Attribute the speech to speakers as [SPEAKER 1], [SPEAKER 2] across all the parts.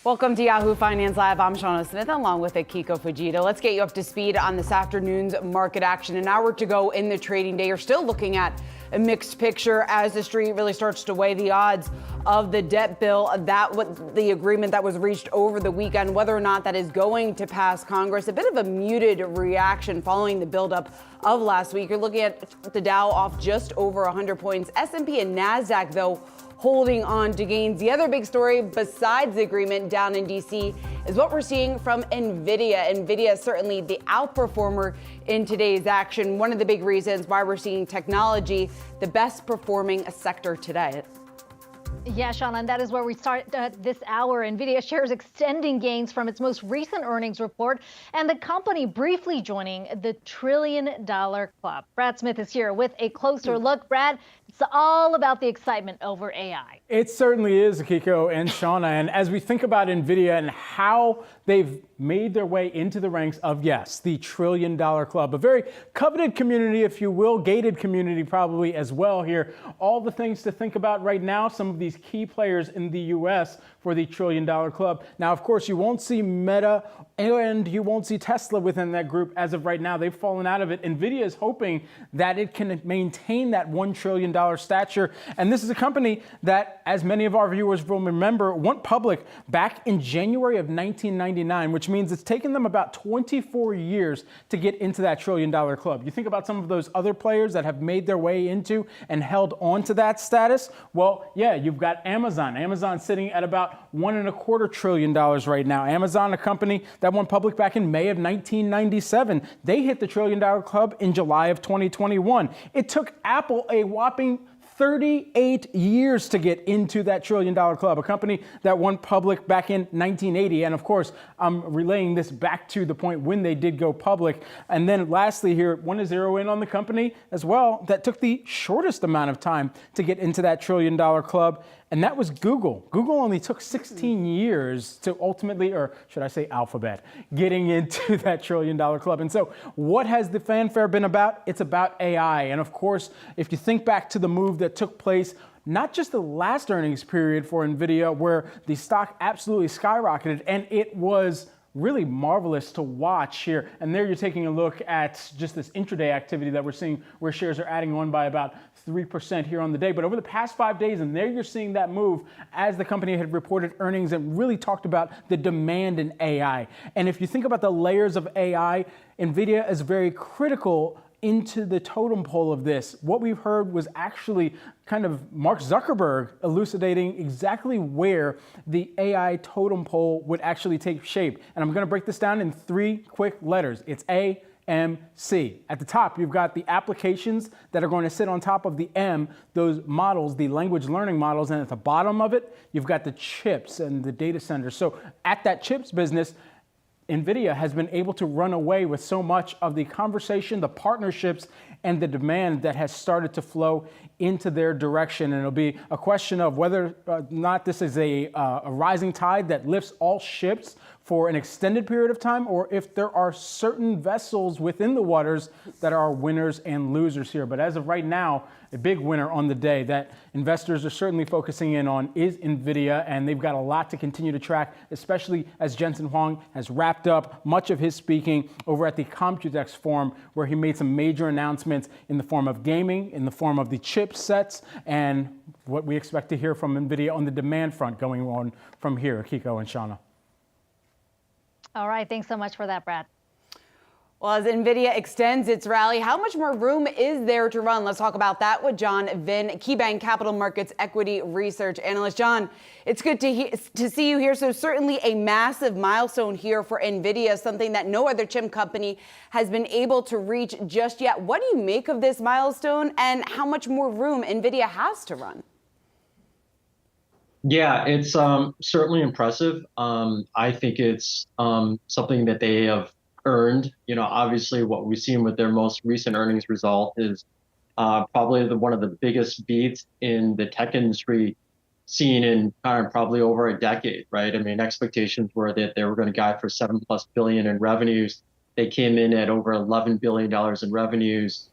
[SPEAKER 1] Welcome to Yahoo Finance Live. I'm Shauna Smith along with Akiko Fujita. Let's get you up to speed on this afternoon's market action. An hour to go in the trading day. You're still looking at a mixed picture as the street really starts to weigh the odds of the debt bill, the agreement that was reached over the weekend, whether or not that is going to pass Congress. A bit of a muted reaction following the buildup of last week. You're looking at the Dow off just over 100 points. S&P and Nasdaq, though, holding on to gains. The other big story besides the agreement down in D.C. is what we're seeing from NVIDIA. NVIDIA is certainly the outperformer in today's action. One of the big reasons why we're seeing technology the best performing sector today.
[SPEAKER 2] Yeah, Shauna, and that is where we start this hour. NVIDIA shares extending gains from its most recent earnings report, and the company briefly joining the $1 trillion club. Brad Smith is here with a closer look. Brad, it's all about the excitement over AI.
[SPEAKER 3] It certainly is, Akiko and Shauna. And as we think about NVIDIA and how they've made their way into the ranks of, yes, the $1 trillion club, a very coveted community, if you will, gated community probably as well here. All the things to think about right now, some of these key players in the U.S. for the $1 trillion club. Now, of course, you won't see Meta and you won't see Tesla within that group as of right now. They've fallen out of it. NVIDIA is hoping that it can maintain that $1 trillion stature. And this is a company that, as many of our viewers will remember, went public back in January of 1999, which means it's taken them about 24 years to get into that $1 trillion club. You think about some of those other players that have made their way into and held on to that status. Well, yeah, you've got Amazon. Amazon's sitting at about $1.25 trillion right now. Amazon, a company that went public back in May of 1997. They hit the $1 trillion club in July of 2021. It took Apple a whopping 38 years to get into that $1 trillion club, a company that went public back in 1980. And of course, I'm relaying this back to the point when they did go public. And then lastly here, want to zero in on the company as well that took the shortest amount of time to get into that $1 trillion club. And that was Google. Google only took 16 years to ultimately, or should I say Alphabet, getting into that $1 trillion club. And so what has the fanfare been about? It's about AI. And of course, if you think back to the move that took place, not just the last earnings period for NVIDIA, where the stock absolutely skyrocketed, and it was really marvelous to watch here. And there you're taking a look at just this intraday activity that we're seeing where shares are adding on by about 3% here on the day. But over the past 5 days, and there you're seeing that move as the company had reported earnings and really talked about the demand in AI. And if you think about the layers of AI, NVIDIA is very critical into the totem pole of this. What we've heard was actually kind of Mark Zuckerberg elucidating exactly where the AI totem pole would actually take shape. And I'm going to break this down in 3 quick letters. It's AMC. At the top, you've got the applications that are going to sit on top of the M, those models, the language learning models. And at the bottom of it, you've got the chips and the data centers. So at that chips business, NVIDIA has been able to run away with so much of the conversation, the partnerships, and the demand that has started to flow into their direction. And it'll be a question of whether or not this is a rising tide that lifts all ships for an extended period of time, or if there are certain vessels within the waters that are winners and losers here. But as of right now, a big winner on the day that investors are certainly focusing in on is NVIDIA, and they've got a lot to continue to track, especially as Jensen Huang has wrapped up much of his speaking over at the Computex Forum, where he made some major announcements in the form of gaming, in the form of the chipsets, and what we expect to hear from NVIDIA on the demand front going on from here. Akiko and Shauna.
[SPEAKER 2] All right, thanks so much for that, Brad.
[SPEAKER 1] Well, as NVIDIA extends its rally, how much more room is there to run? Let's talk about that with John Vinh, KeyBank Capital Markets Equity Research Analyst. John, it's good to see you here. So certainly a massive milestone here for NVIDIA, something that no other chip company has been able to reach just yet. What do you make of this milestone, and how much more room NVIDIA has to run?
[SPEAKER 4] Yeah, it's certainly impressive. I think it's something that they have earned. You know, obviously what we've seen with their most recent earnings result is probably one of the biggest beats in the tech industry seen in probably over a decade, right? I mean, expectations were that they were going to guide for $7+ billion in revenues. They came in at over $11 billion in revenues,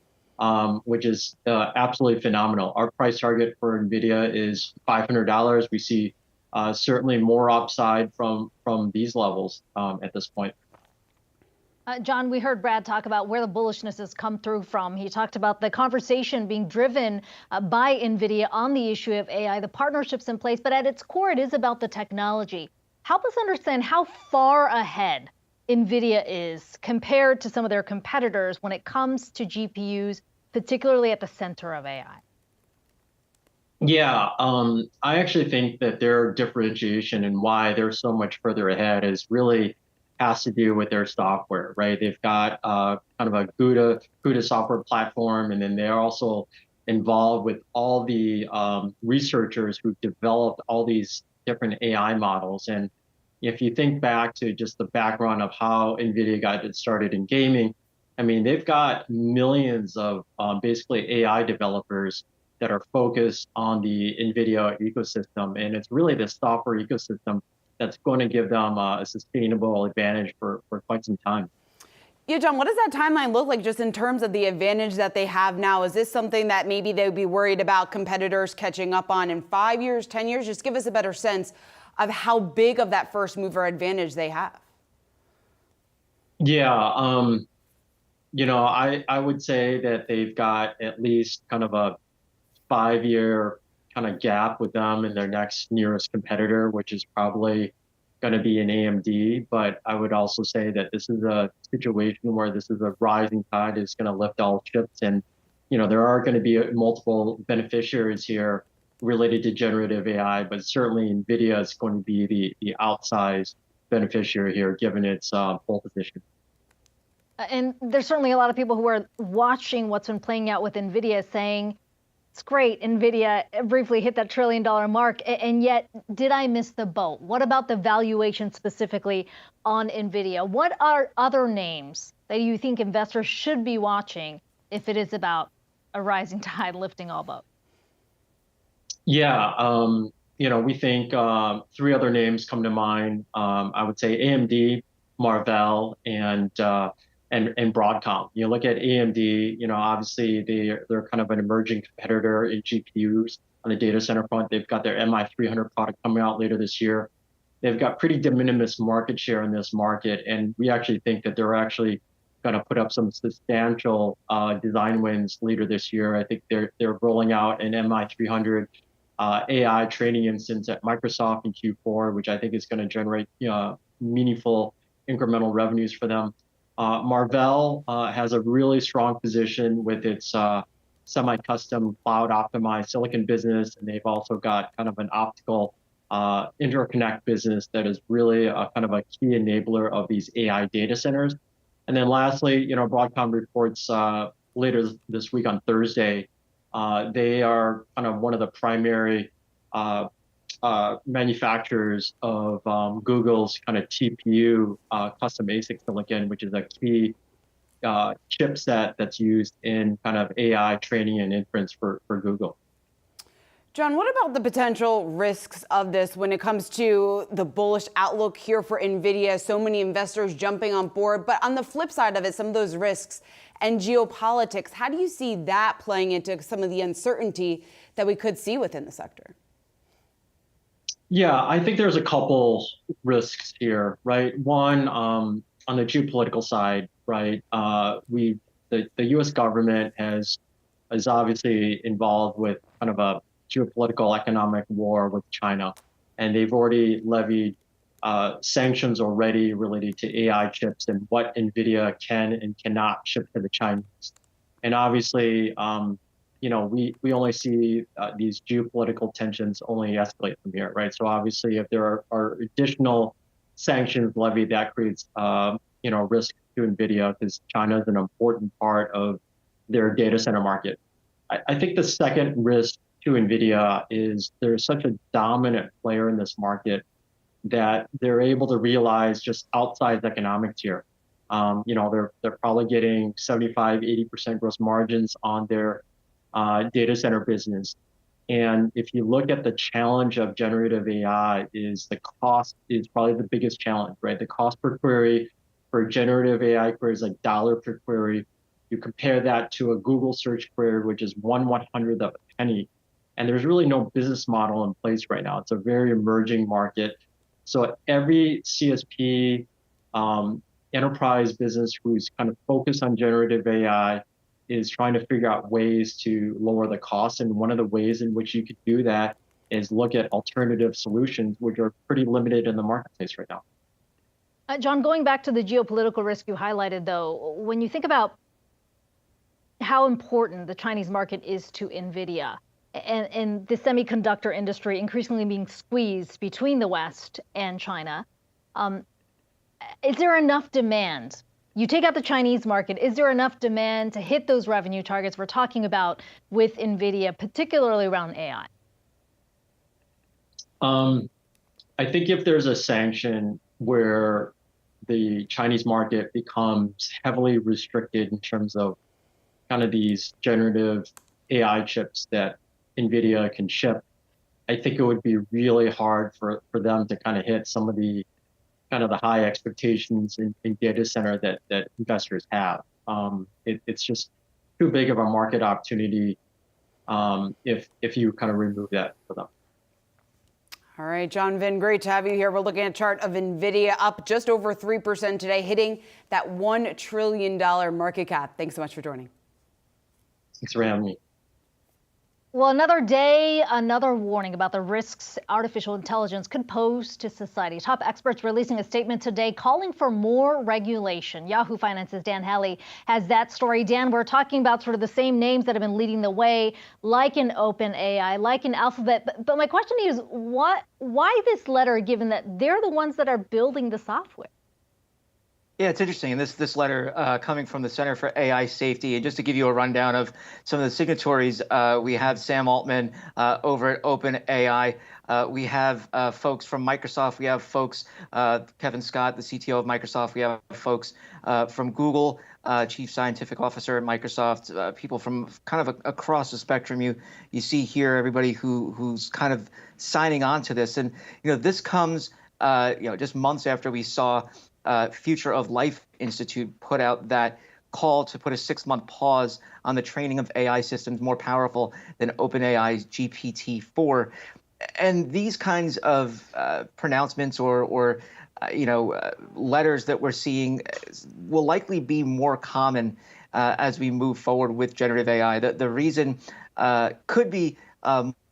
[SPEAKER 4] which is absolutely phenomenal. Our price target for NVIDIA is $500. We see certainly more upside from these levels at this point.
[SPEAKER 2] John, we heard Brad talk about where the bullishness has come through from. He talked about the conversation being driven by NVIDIA on the issue of AI, the partnerships in place, but at its core, it is about the technology. Help us understand how far ahead NVIDIA is compared to some of their competitors when it comes to GPUs, particularly at the center of AI.
[SPEAKER 4] Yeah, I actually think that their differentiation and why they're so much further ahead is really has to do with their software, right? They've got kind of a CUDA software platform, and then they're also involved with all the researchers who've developed all these different AI models. And if you think back to just the background of how NVIDIA got it started in gaming, I mean, they've got millions of basically AI developers that are focused on the NVIDIA ecosystem. And it's really the software ecosystem that's going to give them a sustainable advantage for quite some time.
[SPEAKER 1] Yeah, John, what does that timeline look like just in terms of the advantage that they have now? Is this something that maybe they would be worried about competitors catching up on in 5 years, 10 years? Just give us a better sense of how big of that first mover advantage they have.
[SPEAKER 4] Yeah, I would say that they've got at least kind of a 5-year kind of gap with them and their next nearest competitor, which is probably going to be an AMD. But I would also say that this is a situation where this is a rising tide is going to lift all ships. And, there are going to be multiple beneficiaries here related to generative AI, but certainly NVIDIA is going to be the outsized beneficiary here, given its pole position.
[SPEAKER 2] And there's certainly a lot of people who are watching what's been playing out with NVIDIA saying, it's great, NVIDIA briefly hit that $1 trillion mark, and yet, did I miss the boat? What about the valuation specifically on NVIDIA? What are other names that you think investors should be watching if it is about a rising tide lifting all boats?
[SPEAKER 4] Yeah, we think 3 other names come to mind. I would say AMD, Marvell, and Broadcom. You look at AMD, obviously they're kind of an emerging competitor in GPUs on the data center front. They've got their MI300 product coming out later this year. They've got pretty de minimis market share in this market, and we actually think that they're actually going to put up some substantial design wins later this year. I think they're rolling out an MI300 AI training instance at Microsoft in Q4, which I think is going to generate meaningful incremental revenues for them. Marvell has a really strong position with its semi-custom cloud optimized silicon business, and they've also got kind of an optical interconnect business that is really kind of a key enabler of these AI data centers. And then lastly, Broadcom reports later this week on Thursday, they are kind of one of the primary manufacturers of Google's kind of TPU custom ASIC silicon, which is a key chipset that's used in kind of AI training and inference for Google.
[SPEAKER 1] John, what about the potential risks of this when it comes to the bullish outlook here for NVIDIA? So many investors jumping on board, but on the flip side of it, some of those risks and geopolitics, how do you see that playing into some of the uncertainty that we could see within the sector?
[SPEAKER 4] Yeah, I think there's a couple risks here, right? One, on the geopolitical side, right? The U.S. government is obviously involved with kind of a geopolitical economic war with China, and they've already levied sanctions already related to AI chips and what NVIDIA can and cannot ship to the Chinese. And obviously, we only see these geopolitical tensions only escalate from here, right? So obviously, if there are additional sanctions levied, that creates risk to NVIDIA because China is an important part of their data center market. I think the second risk to NVIDIA is there's such a dominant player in this market that they're able to realize just outsized economics here. They're probably getting 75, 80% gross margins on their data center business. And if you look at the challenge of generative AI, is the cost is probably the biggest challenge, right? The cost per query for generative AI queries like $ per query. You compare that to a Google search query, which is 1/100th of a penny. and there's really no business model in place right now. It's a very emerging market. So every CSP enterprise business who's kind of focused on generative AI is trying to figure out ways to lower the cost. And one of the ways in which you could do that is look at alternative solutions, which are pretty limited in the marketplace right now.
[SPEAKER 2] John, going back to the geopolitical risk you highlighted, though, when you think about how important the Chinese market is to NVIDIA and the semiconductor industry increasingly being squeezed between the West and China, is there enough demand? You take out the Chinese market, is there enough demand to hit those revenue targets we're talking about with NVIDIA, particularly around AI?
[SPEAKER 4] I think if there's a sanction where the Chinese market becomes heavily restricted in terms of kind of these generative AI chips that NVIDIA can ship, I think it would be really hard for them to kind of hit some of the kind of the high expectations in data center that investors have. It's just too big of a market opportunity if you kind of remove that for them.
[SPEAKER 1] All right, John Vinh, great to have you here. We're looking at a chart of NVIDIA up just over 3% today, hitting that $1 trillion market cap. Thanks so much for joining.
[SPEAKER 4] Thanks for having me.
[SPEAKER 2] Well, another day, another warning about the risks artificial intelligence could pose to society. Top experts releasing a statement today calling for more regulation. Yahoo Finance's Dan Halley has that story. Dan, we're talking about sort of the same names that have been leading the way, like an OpenAI, like an Alphabet. But my question to you is, why this letter, given that they're the ones that are building the software?
[SPEAKER 5] Yeah, it's interesting. And this letter coming from the Center for AI Safety. And just to give you a rundown of some of the signatories, we have Sam Altman over at OpenAI. We have folks from Microsoft. We have folks, Kevin Scott, the CTO of Microsoft. We have folks from Google, Chief Scientific Officer at Microsoft, people from kind of across the spectrum. You see here everybody who's kind of signing on to this. And, this comes, just months after we saw Future of Life Institute put out that call to put a 6-month pause on the training of AI systems more powerful than OpenAI's GPT-4. And these kinds of pronouncements or letters that we're seeing will likely be more common as we move forward with generative AI. The reason could be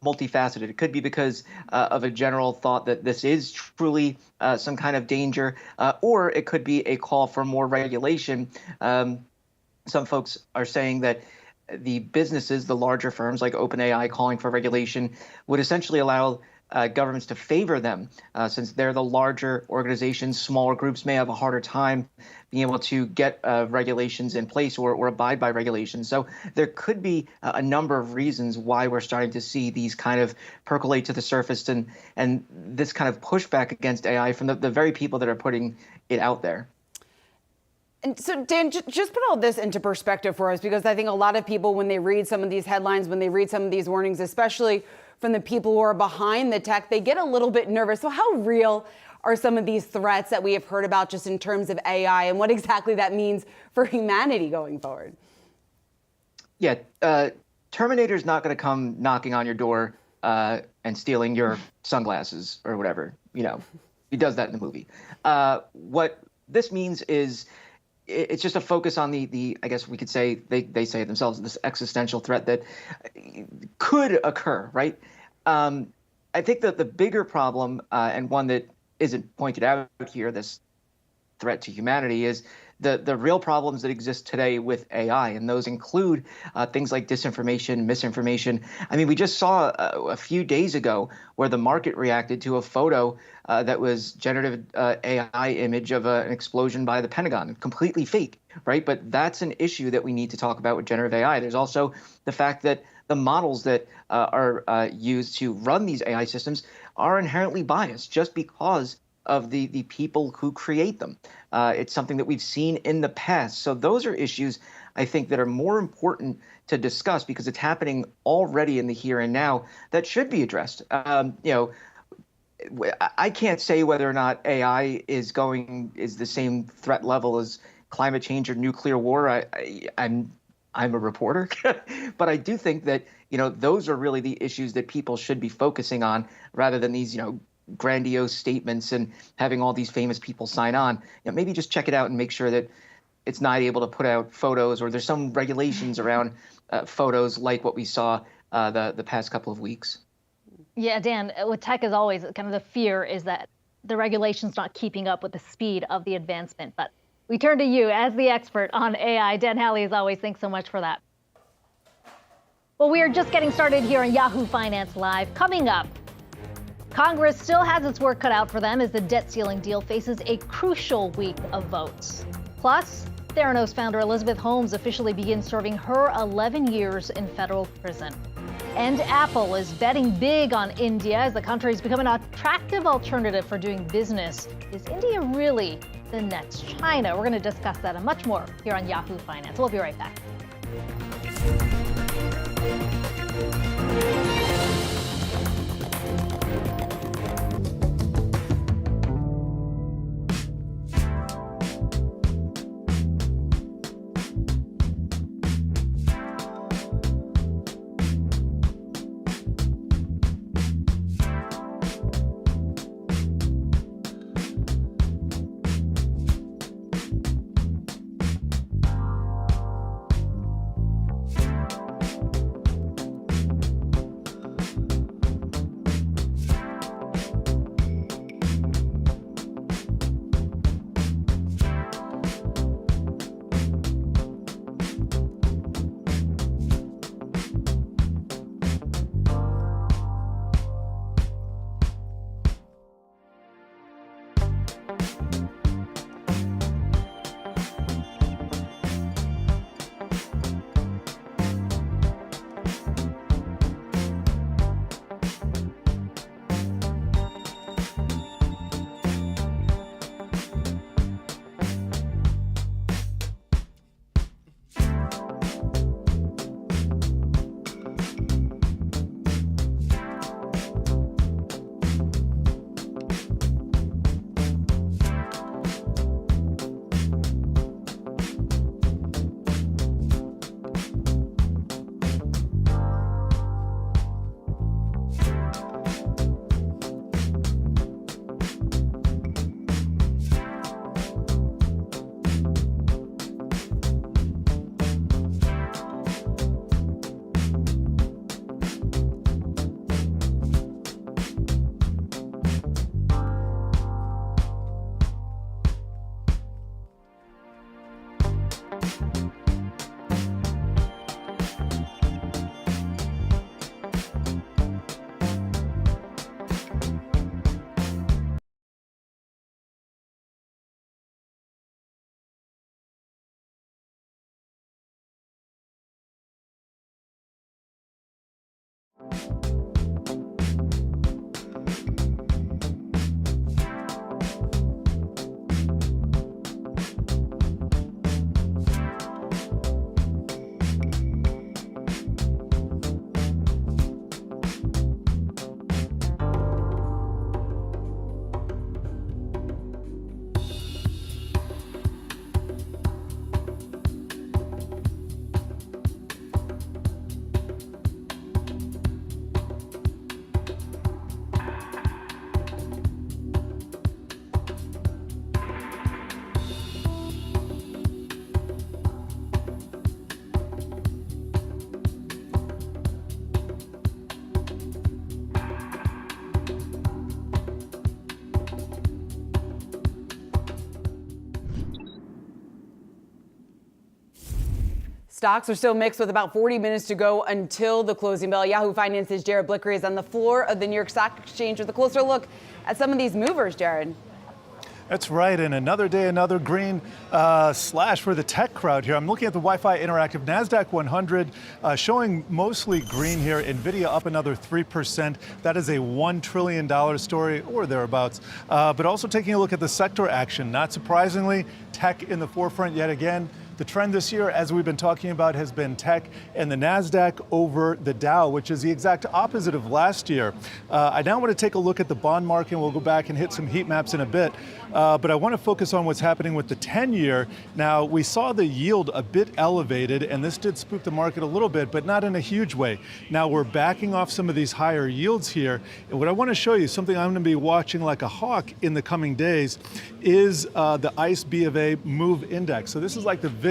[SPEAKER 5] multifaceted. It could be because of a general thought that this is truly some kind of danger, or it could be a call for more regulation. Some folks are saying that the businesses, the larger firms like OpenAI calling for regulation, would essentially allow governments to favor them since they're the larger organizations. Smaller groups may have a harder time being able to get regulations in place or abide by regulations. So there could be a number of reasons why we're starting to see these kind of percolate to the surface and this kind of pushback against AI from the very people that are putting it out there.
[SPEAKER 1] And so, Dan, just put all this into perspective for us, because I think a lot of people, when they read some of these headlines, when they read some of these warnings, especially from the people who are behind the tech, they get a little bit nervous. So how real are some of these threats that we have heard about just in terms of AI and what exactly that means for humanity going forward?
[SPEAKER 5] Yeah, Terminator's not going to come knocking on your door and stealing your sunglasses or whatever. He does that in the movie. What this means is it's just a focus on the I guess we could say, they say it themselves, this existential threat that could occur, right? I think that the bigger problem, and one that isn't pointed out here, this threat to humanity, is the real problems that exist today with AI. And those include things like disinformation, misinformation. I mean, we just saw a few days ago where the market reacted to a photo that was generative AI image of an explosion by the Pentagon, completely fake, right? But that's an issue that we need to talk about with generative AI. There's also the fact that the models that are used to run these AI systems are inherently biased just because of the people who create them. It's something that we've seen in the past. So those are issues, I think, that are more important to discuss because it's happening already in the here and now that should be addressed. I can't say whether or not AI is the same threat level as climate change or nuclear war. I'm I'm a reporter. But I do think that, those are really the issues that people should be focusing on rather than these, grandiose statements and having all these famous people sign on. Maybe just check it out and make sure that it's not able to put out photos, or there's some regulations around photos like what we saw the past couple of weeks.
[SPEAKER 2] Yeah, Dan, with tech, as always, kind of the fear is that the regulation's not keeping up with the speed of the advancement. But we turn to you as the expert on AI. Dan Halley, as always, thanks so much for that. Well, we are just getting started here on Yahoo Finance Live. Coming up, Congress still has its work cut out for them as the debt ceiling deal faces a crucial week of votes. Plus, Theranos founder Elizabeth Holmes officially begins serving her 11 years in federal prison. And Apple is betting big on India as the country has become an attractive alternative for doing business. Is India really the next China? We're going to discuss that and much more here on Yahoo Finance. We'll be right back.
[SPEAKER 1] Stocks are still mixed with about 40 minutes to go until the closing bell. Yahoo Finance's Jared Blickery is on the floor of the New York Stock Exchange with a closer look at some of these movers, Jared.
[SPEAKER 6] That's right, and another day, another green slash for the tech crowd here. I'm looking at the Wi-Fi Interactive Nasdaq 100 showing mostly green here. NVIDIA up another 3%. That is a $1 trillion story or thereabouts. But also taking a look at the sector action. Not surprisingly, tech in the forefront yet again. The trend this year, as we've been talking about, has been tech and the Nasdaq over the Dow, which is the exact opposite of last year. I now want to take a look at the bond market, and we'll go back and hit some heat maps in a bit. But I want to focus on what's happening with the 10-year. Now, we saw the yield a bit elevated, and this did spook the market a little bit, but not in a huge way. Now, we're backing off some of these higher yields here. And what I want to show you, something I'm going to be watching like a hawk in the coming days, is the ICE B of A Move Index. So this is like the VIX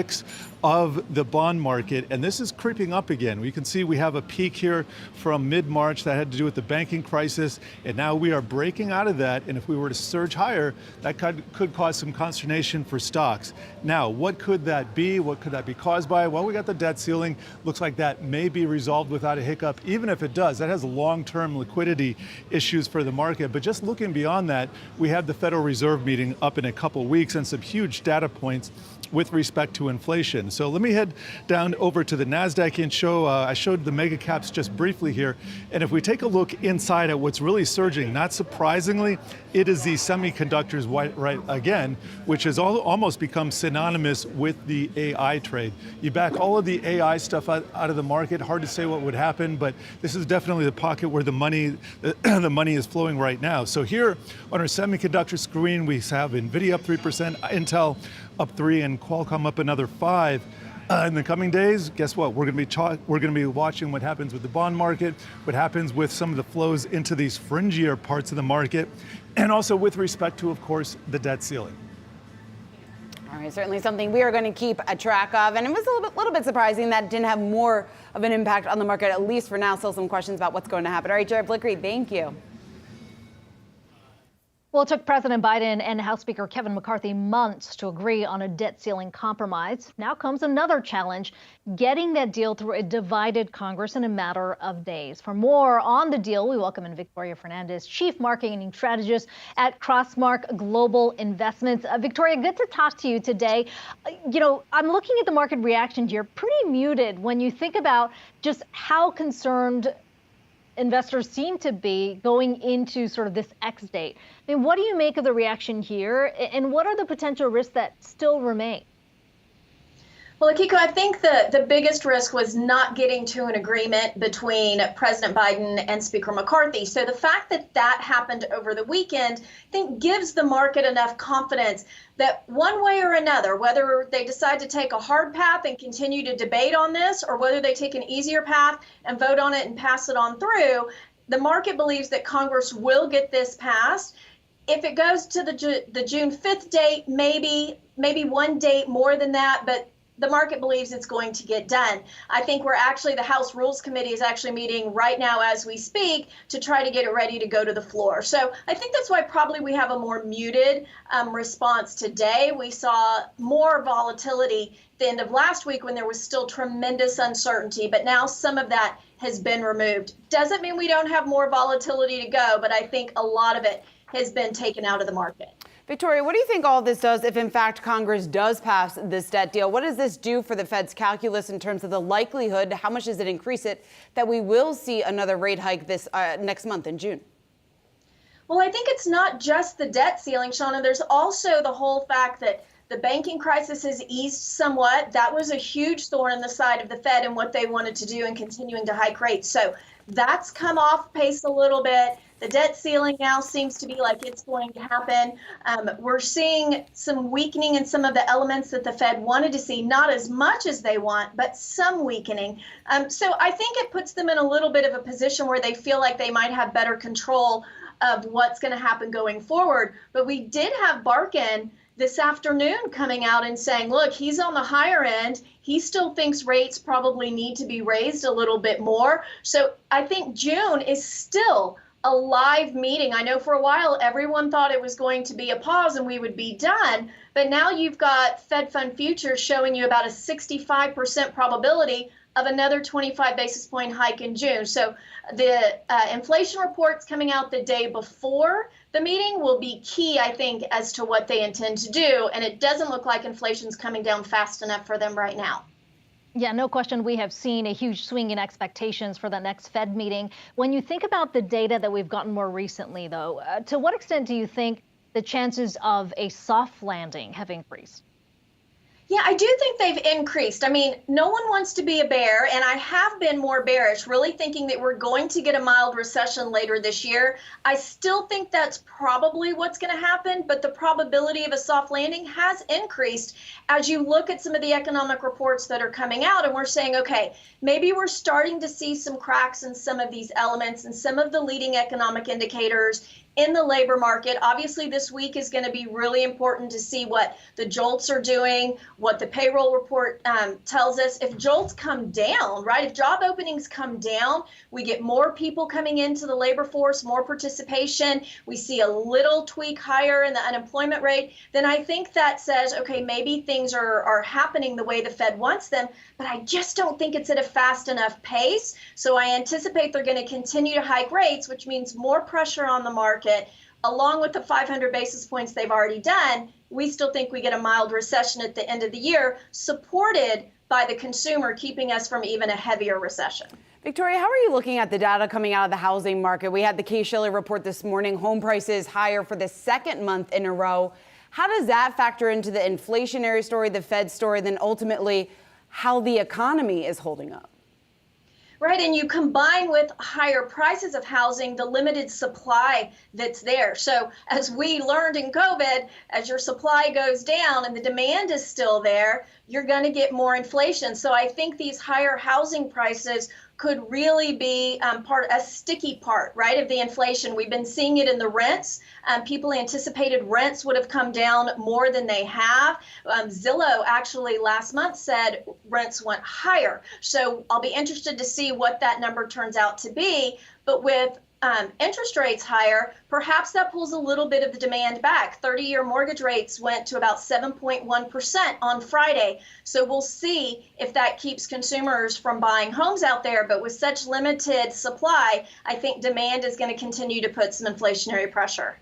[SPEAKER 6] of the bond market, and this is creeping up again. We can see we have a peak here from mid-March that had to do with the banking crisis, and now we are breaking out of that, and if we were to surge higher, that could cause some consternation for stocks. Now, what could that be? What could that be caused by? Well, we got the debt ceiling. Looks like that may be resolved without a hiccup. Even if it does, that has long-term liquidity issues for the market. But just looking beyond that, we have the Federal Reserve meeting up in a couple weeks and some huge data points with respect to inflation. So let me head down over to the Nasdaq and show, I showed the mega caps just briefly here. And if we take a look inside at what's really surging, not surprisingly, it is the semiconductors right again, which has almost become synonymous with the AI trade. You back all of the AI stuff out of the market, hard to say what would happen, but this is definitely the pocket where the money is flowing right now. So here on our semiconductor screen, we have NVIDIA up 3%, Intel up 3%, and Qualcomm up another 5%. In the coming days, guess what? We're going to be watching what happens with the bond market, what happens with some of the flows into these fringier parts of the market, and also with respect to, of course, the debt ceiling.
[SPEAKER 1] All right, certainly something we are going to keep a track of. And it was a little bit surprising that it didn't have more of an impact on the market, at least for now. Still some questions about what's going to happen. All right, Jared Flickery, thank you.
[SPEAKER 2] Well, it took President Biden and House Speaker Kevin McCarthy months to agree on a debt ceiling compromise. Now comes another challenge, getting that deal through a divided Congress in a matter of days. For more on the deal, we welcome in Victoria Fernandez, Chief Marketing Strategist at Crossmark Global Investments. Victoria, good to talk to you today. I'm looking at the market reaction here, pretty muted when you think about just how concerned investors seem to be going into sort of this X date. I mean, what do you make of the reaction here, and what are the potential risks that still remain?
[SPEAKER 7] Well, Akiko, I think the biggest risk was not getting to an agreement between President Biden and Speaker McCarthy. So the fact that that happened over the weekend, I think, gives the market enough confidence that one way or another, whether they decide to take a hard path and continue to debate on this, or whether they take an easier path and vote on it and pass it on through, the market believes that Congress will get this passed. If it goes to the June 5th date, maybe one date more than that, but the market believes it's going to get done. I think the House Rules Committee is actually meeting right now as we speak to try to get it ready to go to the floor. So I think that's why probably we have a more muted response today. We saw more volatility at the end of last week when there was still tremendous uncertainty, but now some of that has been removed. Doesn't mean we don't have more volatility to go, but I think a lot of it has been taken out of the market.
[SPEAKER 1] Victoria, what do you think all this does if, in fact, Congress does pass this debt deal? What does this do for the Fed's calculus in terms of the likelihood, how much does it increase it, that we will see another rate hike this next month in June?
[SPEAKER 7] Well, I think it's not just the debt ceiling, Shauna. There's also the whole fact that the banking crisis has eased somewhat. That was a huge thorn in the side of the Fed and what they wanted to do in continuing to hike rates. So that's come off pace a little bit. The debt ceiling now seems to be like it's going to happen. We're seeing some weakening in some of the elements that the Fed wanted to see, not as much as they want, but some weakening. So I think it puts them in a little bit of a position where they feel like they might have better control of what's going to happen going forward. But we did have Barkin this afternoon coming out and saying, look, he's on the higher end. He still thinks rates probably need to be raised a little bit more. So I think June is still a live meeting. I know for a while everyone thought it was going to be a pause and we would be done, but now you've got Fed Fund futures showing you about a 65% probability of another 25 basis point hike in June. So the inflation reports coming out the day before the meeting will be key, I think, as to what they intend to do. And it doesn't look like inflation's coming down fast enough for them right now.
[SPEAKER 2] Yeah, no question. We have seen a huge swing in expectations for the next Fed meeting. When you think about the data that we've gotten more recently, though, to what extent do you think the chances of a soft landing have increased?
[SPEAKER 7] Yeah, I do think they've increased. I mean, no one wants to be a bear, and I have been more bearish, really thinking that we're going to get a mild recession later this year. I still think that's probably what's going to happen, but the probability of a soft landing has increased as you look at some of the economic reports that are coming out, and we're saying, okay, maybe we're starting to see some cracks in some of these elements and some of the leading economic indicators in the labor market. Obviously, this week is going to be really important to see what the JOLTS are doing, what the payroll report tells us. If JOLTS come down, right, if job openings come down, we get more people coming into the labor force, more participation, we see a little tweak higher in the unemployment rate, then I think that says, okay, maybe things are happening the way the Fed wants them, but I just don't think it's at a fast enough pace. So I anticipate they're going to continue to hike rates, which means more pressure on the market. Along with the 500 basis points they've already done, we still think we get a mild recession at the end of the year, supported by the consumer, keeping us from even a heavier recession.
[SPEAKER 1] Victoria, how are you looking at the data coming out of the housing market? We had the Case-Shiller report this morning, home prices higher for the second month in a row. How does that factor into the inflationary story, the Fed story, then ultimately how the economy is holding up?
[SPEAKER 7] Right, and you combine with higher prices of housing, the limited supply that's there. So as we learned in COVID, as your supply goes down and the demand is still there, you're going to get more inflation. So I think these higher housing prices could really be a sticky part, right, of the inflation. We've been seeing it in the rents. People anticipated rents would have come down more than they have. Zillow actually last month said rents went higher. So I'll be interested to see what that number turns out to be. But with interest rates higher, perhaps that pulls a little bit of the demand back. 30-year mortgage rates went to about 7.1% on Friday. So we'll see if that keeps consumers from buying homes out there. But with such limited supply, I think demand is going to continue to put some inflationary pressure.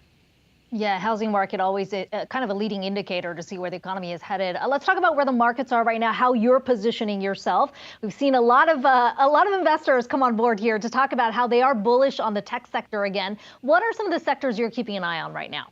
[SPEAKER 2] Yeah, housing market always kind of a leading indicator to see where the economy is headed. Let's talk about where the markets are right now, how you're positioning yourself. We've seen a lot of investors come on board here to talk about how they are bullish on the tech sector again. What are some of the sectors you're keeping an eye on right now?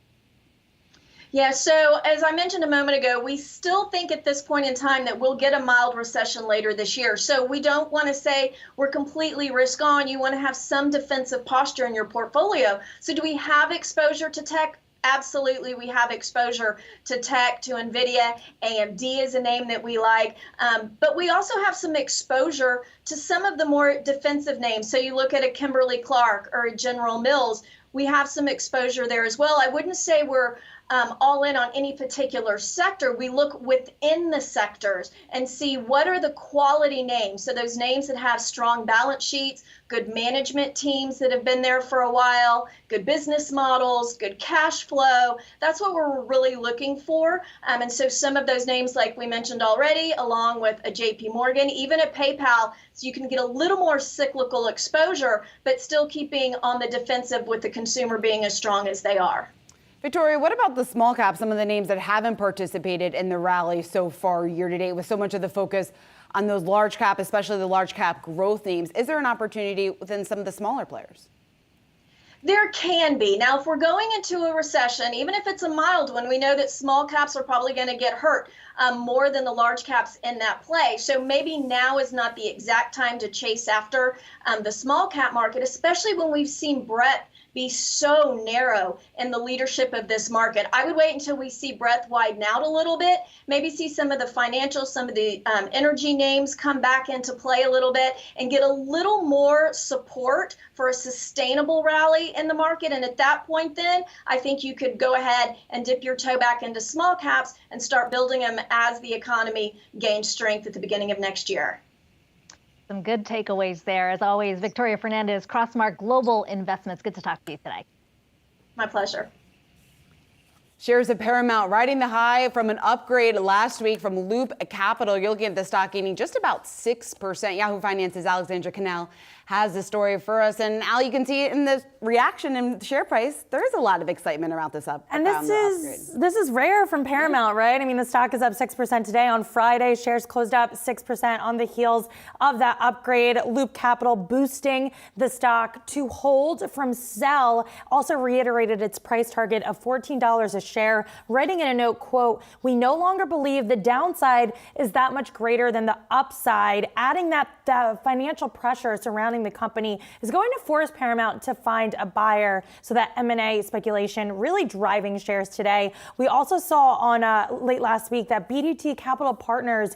[SPEAKER 7] Yeah, so as I mentioned a moment ago, we still think at this point in time that we'll get a mild recession later this year. So we don't want to say we're completely risk on. You want to have some defensive posture in your portfolio. So do we have exposure to tech? Absolutely, we have exposure to tech, to NVIDIA. AMD is a name that we like. But we also have some exposure to some of the more defensive names. So you look at a Kimberly-Clark or a General Mills, we have some exposure there as well. I wouldn't say we're all in on any particular sector. We look within the sectors and see what are the quality names. So those names that have strong balance sheets, good management teams that have been there for a while, good business models, good cash flow. That's what we're really looking for. And so some of those names, like we mentioned already, along with a JP Morgan, even a PayPal, so you can get a little more cyclical exposure, but still keeping on the defensive with the consumer being as strong as they are.
[SPEAKER 1] Victoria, what about the small caps, some of the names that haven't participated in the rally so far year to date with so much of the focus on those large cap, especially the large cap growth names? Is there an opportunity within some of the smaller players?
[SPEAKER 7] There can be. Now, if we're going into a recession, even if it's a mild one, we know that small caps are probably going to get hurt more than the large caps in that play. So maybe now is not the exact time to chase after the small cap market, especially when we've seen breadth be so narrow in the leadership of this market. I would wait until we see breadth widen out a little bit, maybe see some of the financial, some of the energy names come back into play a little bit and get a little more support for a sustainable rally in the market. And at that point, then I think you could go ahead and dip your toe back into small caps and start building them as the economy gains strength at the beginning of next year.
[SPEAKER 2] Some good takeaways there. As always, Victoria Fernandez, Crossmark Global Investments. Good to talk to you today.
[SPEAKER 7] My pleasure.
[SPEAKER 1] Shares of Paramount riding the high from an upgrade last week from Loop Capital. You're looking at the stock gaining just about 6%. Yahoo Finance's Alexandra Cannell has the story for us. And Al, you can see it in the reaction in the share price. There is a lot of excitement around this upgrade.
[SPEAKER 8] And this is rare from Paramount, right? I mean, the stock is up 6% today. On Friday, shares closed up 6% on the heels of that upgrade. Loop Capital boosting the stock to hold from sell. Also reiterated its price target of $14 a share, writing in a note, quote, "We no longer believe the downside is that much greater than the upside," adding that the financial pressure surrounding the company is going to force Paramount to find a buyer. So that M&A speculation really driving shares today. We also saw on late last week that BDT Capital Partners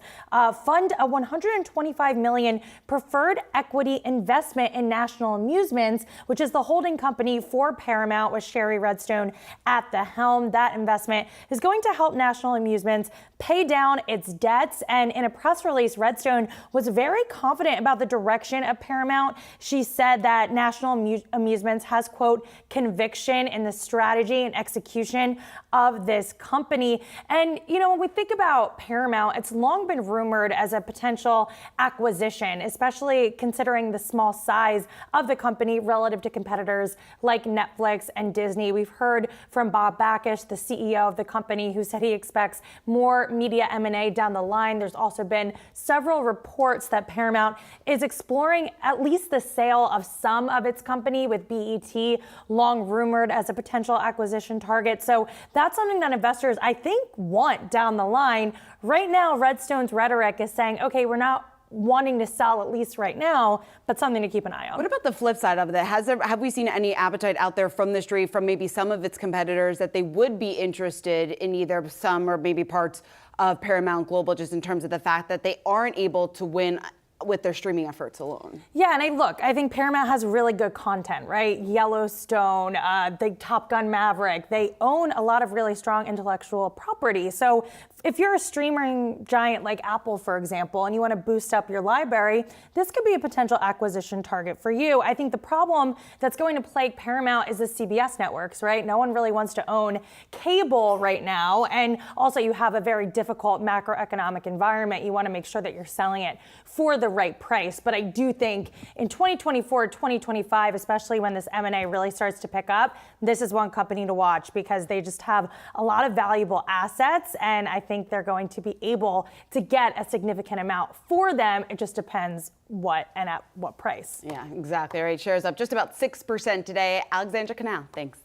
[SPEAKER 8] fund a $125 million preferred equity investment in National Amusements, which is the holding company for Paramount with Sherry Redstone at the helm. That investment is going to help National Amusements pay down its debts. And in a press release, Redstone was very confident about the direction of Paramount. She said that National Amusements has, quote, "conviction in the strategy and execution of this company." And, you know, when we think about Paramount, it's long been rumored as a potential acquisition, especially considering the small size of the company relative to competitors like Netflix and Disney. We've heard from Bob Bakish, the CEO of the company, who said he expects more media M&A down the line. There's also been several reports that Paramount is exploring at least the sale of some of its company, with BET long rumored as a potential acquisition target. So that's something that investors, I think, want down the line. Right now, Redstone's rhetoric is saying, okay, we're not wanting to sell at least right now, but something to keep an eye on.
[SPEAKER 1] What about the flip side of that? Have we seen any appetite out there from the street, from maybe some of its competitors, that they would be interested in either some or maybe parts of Paramount Global, just in terms of the fact that they aren't able to win with their streaming efforts alone?
[SPEAKER 8] Yeah, and I think Paramount has really good content, right? Yellowstone, the Top Gun Maverick, they own a lot of really strong intellectual property. So if you're a streaming giant like Apple, for example, and you want to boost up your library, this could be a potential acquisition target for you. I think the problem that's going to plague Paramount is the CBS networks, right? No one really wants to own cable right now. And also you have a very difficult macroeconomic environment. You want to make sure that you're selling it for the right price. But I do think in 2024, 2025, especially when this M&A really starts to pick up, this is one company to watch because they just have a lot of valuable assets. And I think they're going to be able to get a significant amount for them. It just depends what and at what price.
[SPEAKER 1] Yeah, exactly. All right, shares up just about 6% today. Alexandra Canal, thanks.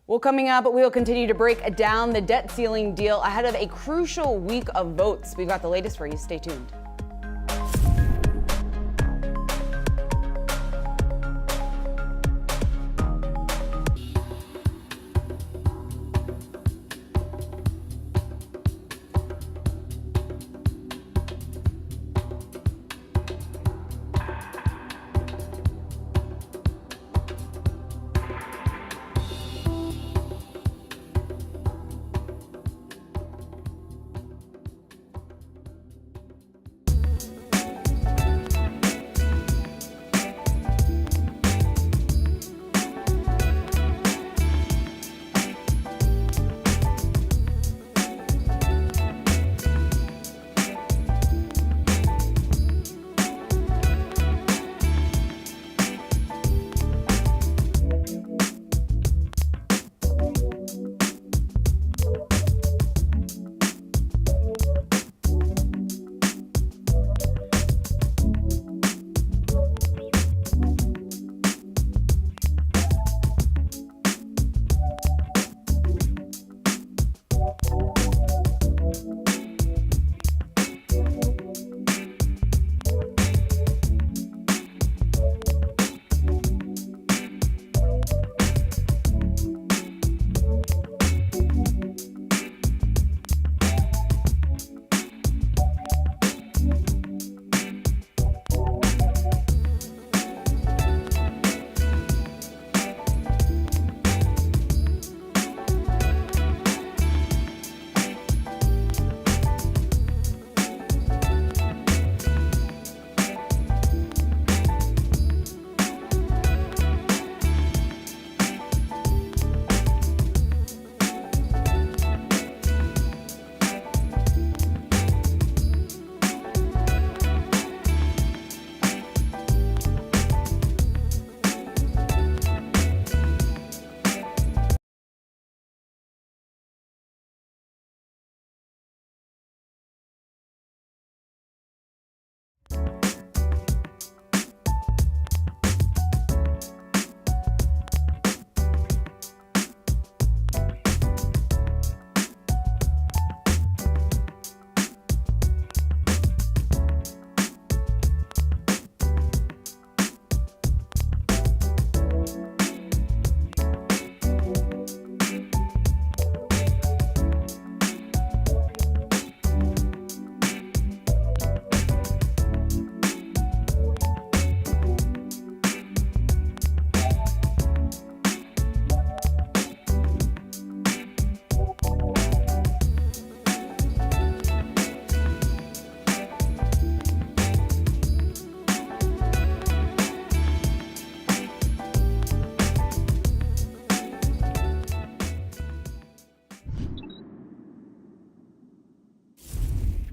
[SPEAKER 1] Well, coming up, we'll continue to break down the debt ceiling deal ahead of a crucial week of votes. We've got the latest for you. Stay tuned.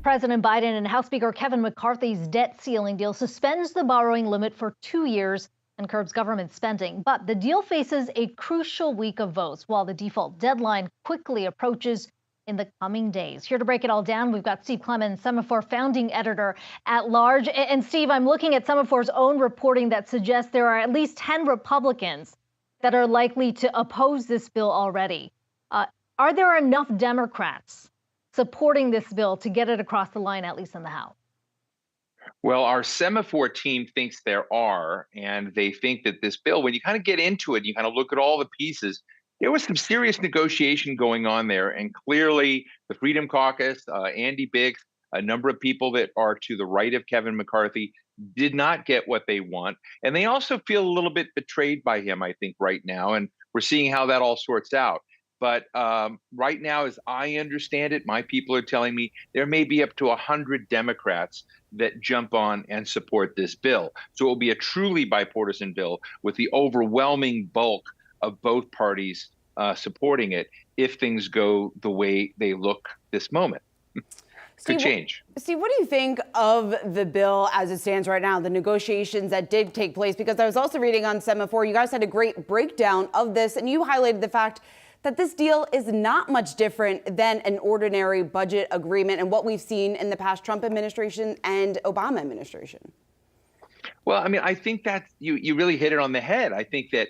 [SPEAKER 2] President Biden and House Speaker Kevin McCarthy's debt ceiling deal suspends the borrowing limit for 2 years and curbs government spending. But the deal faces a crucial week of votes while the default deadline quickly approaches in the coming days. Here to break it all down, we've got Steve Clemons, Semaphore founding editor at large. And Steve, I'm looking at Semaphore's own reporting that suggests there are at least 10 Republicans that are likely to oppose this bill already. Are there enough Democrats supporting this bill to get it across the line, at least in the House?
[SPEAKER 9] Well, our Semaphore team thinks there are, and they think that this bill, when you kind of get into it, you kind of look at all the pieces, there was some serious negotiation going on there. And clearly the Freedom Caucus, Andy Biggs, a number of people that are to the right of Kevin McCarthy did not get what they want. And they also feel a little bit betrayed by him, I think, right now. And we're seeing how that all sorts out. But right now, as I understand it, my people are telling me there may be up to 100 Democrats that jump on and support this bill. So it will be a truly bipartisan bill with the overwhelming bulk of both parties supporting it if things go the way they look this moment. Could change.
[SPEAKER 1] Steve, what do you think of the bill as it stands right now, the negotiations that did take place? Because I was also reading on Semaphore, you guys had a great breakdown of this, and you highlighted the fact that this deal is not much different than an ordinary budget agreement and what we've seen in the past Trump administration and Obama administration.
[SPEAKER 9] Well, I mean, I think that you really hit it on the head. I think that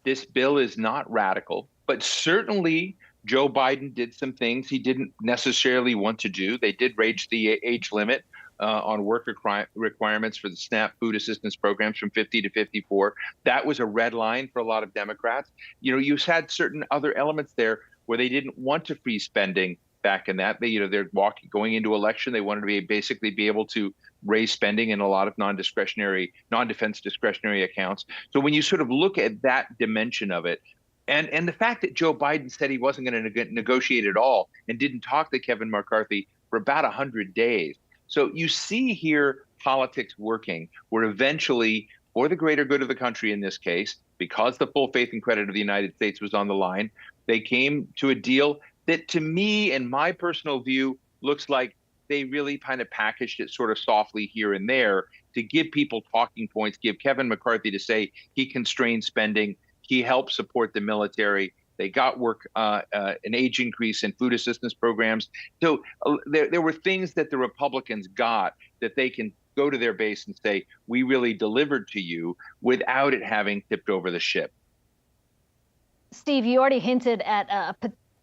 [SPEAKER 9] this bill is not radical, but certainly Joe Biden did some things he didn't necessarily want to do. They did raise the age limit on work requirements for the SNAP food assistance programs from 50 to 54. That was a red line for a lot of Democrats. You know, you had certain other elements there where they didn't want to freeze spending back in that. They're going into election. They wanted to basically be able to raise spending in a lot of non-defense discretionary accounts. So when you sort of look at that dimension of it, and the fact that Joe Biden said he wasn't going to negotiate at all and didn't talk to Kevin McCarthy for about 100 days. So you see here politics working, where eventually, for the greater good of the country in this case, because the full faith and credit of the United States was on the line, they came to a deal that, to me and my personal view, looks like they really kind of packaged it sort of softly here and there to give people talking points, give Kevin McCarthy to say he constrained spending, he helped support the military. They got work, an age increase in food assistance programs. So there were things that the Republicans got that they can go to their base and say, we really delivered to you without it having tipped over the ship.
[SPEAKER 2] Steve, you already hinted at a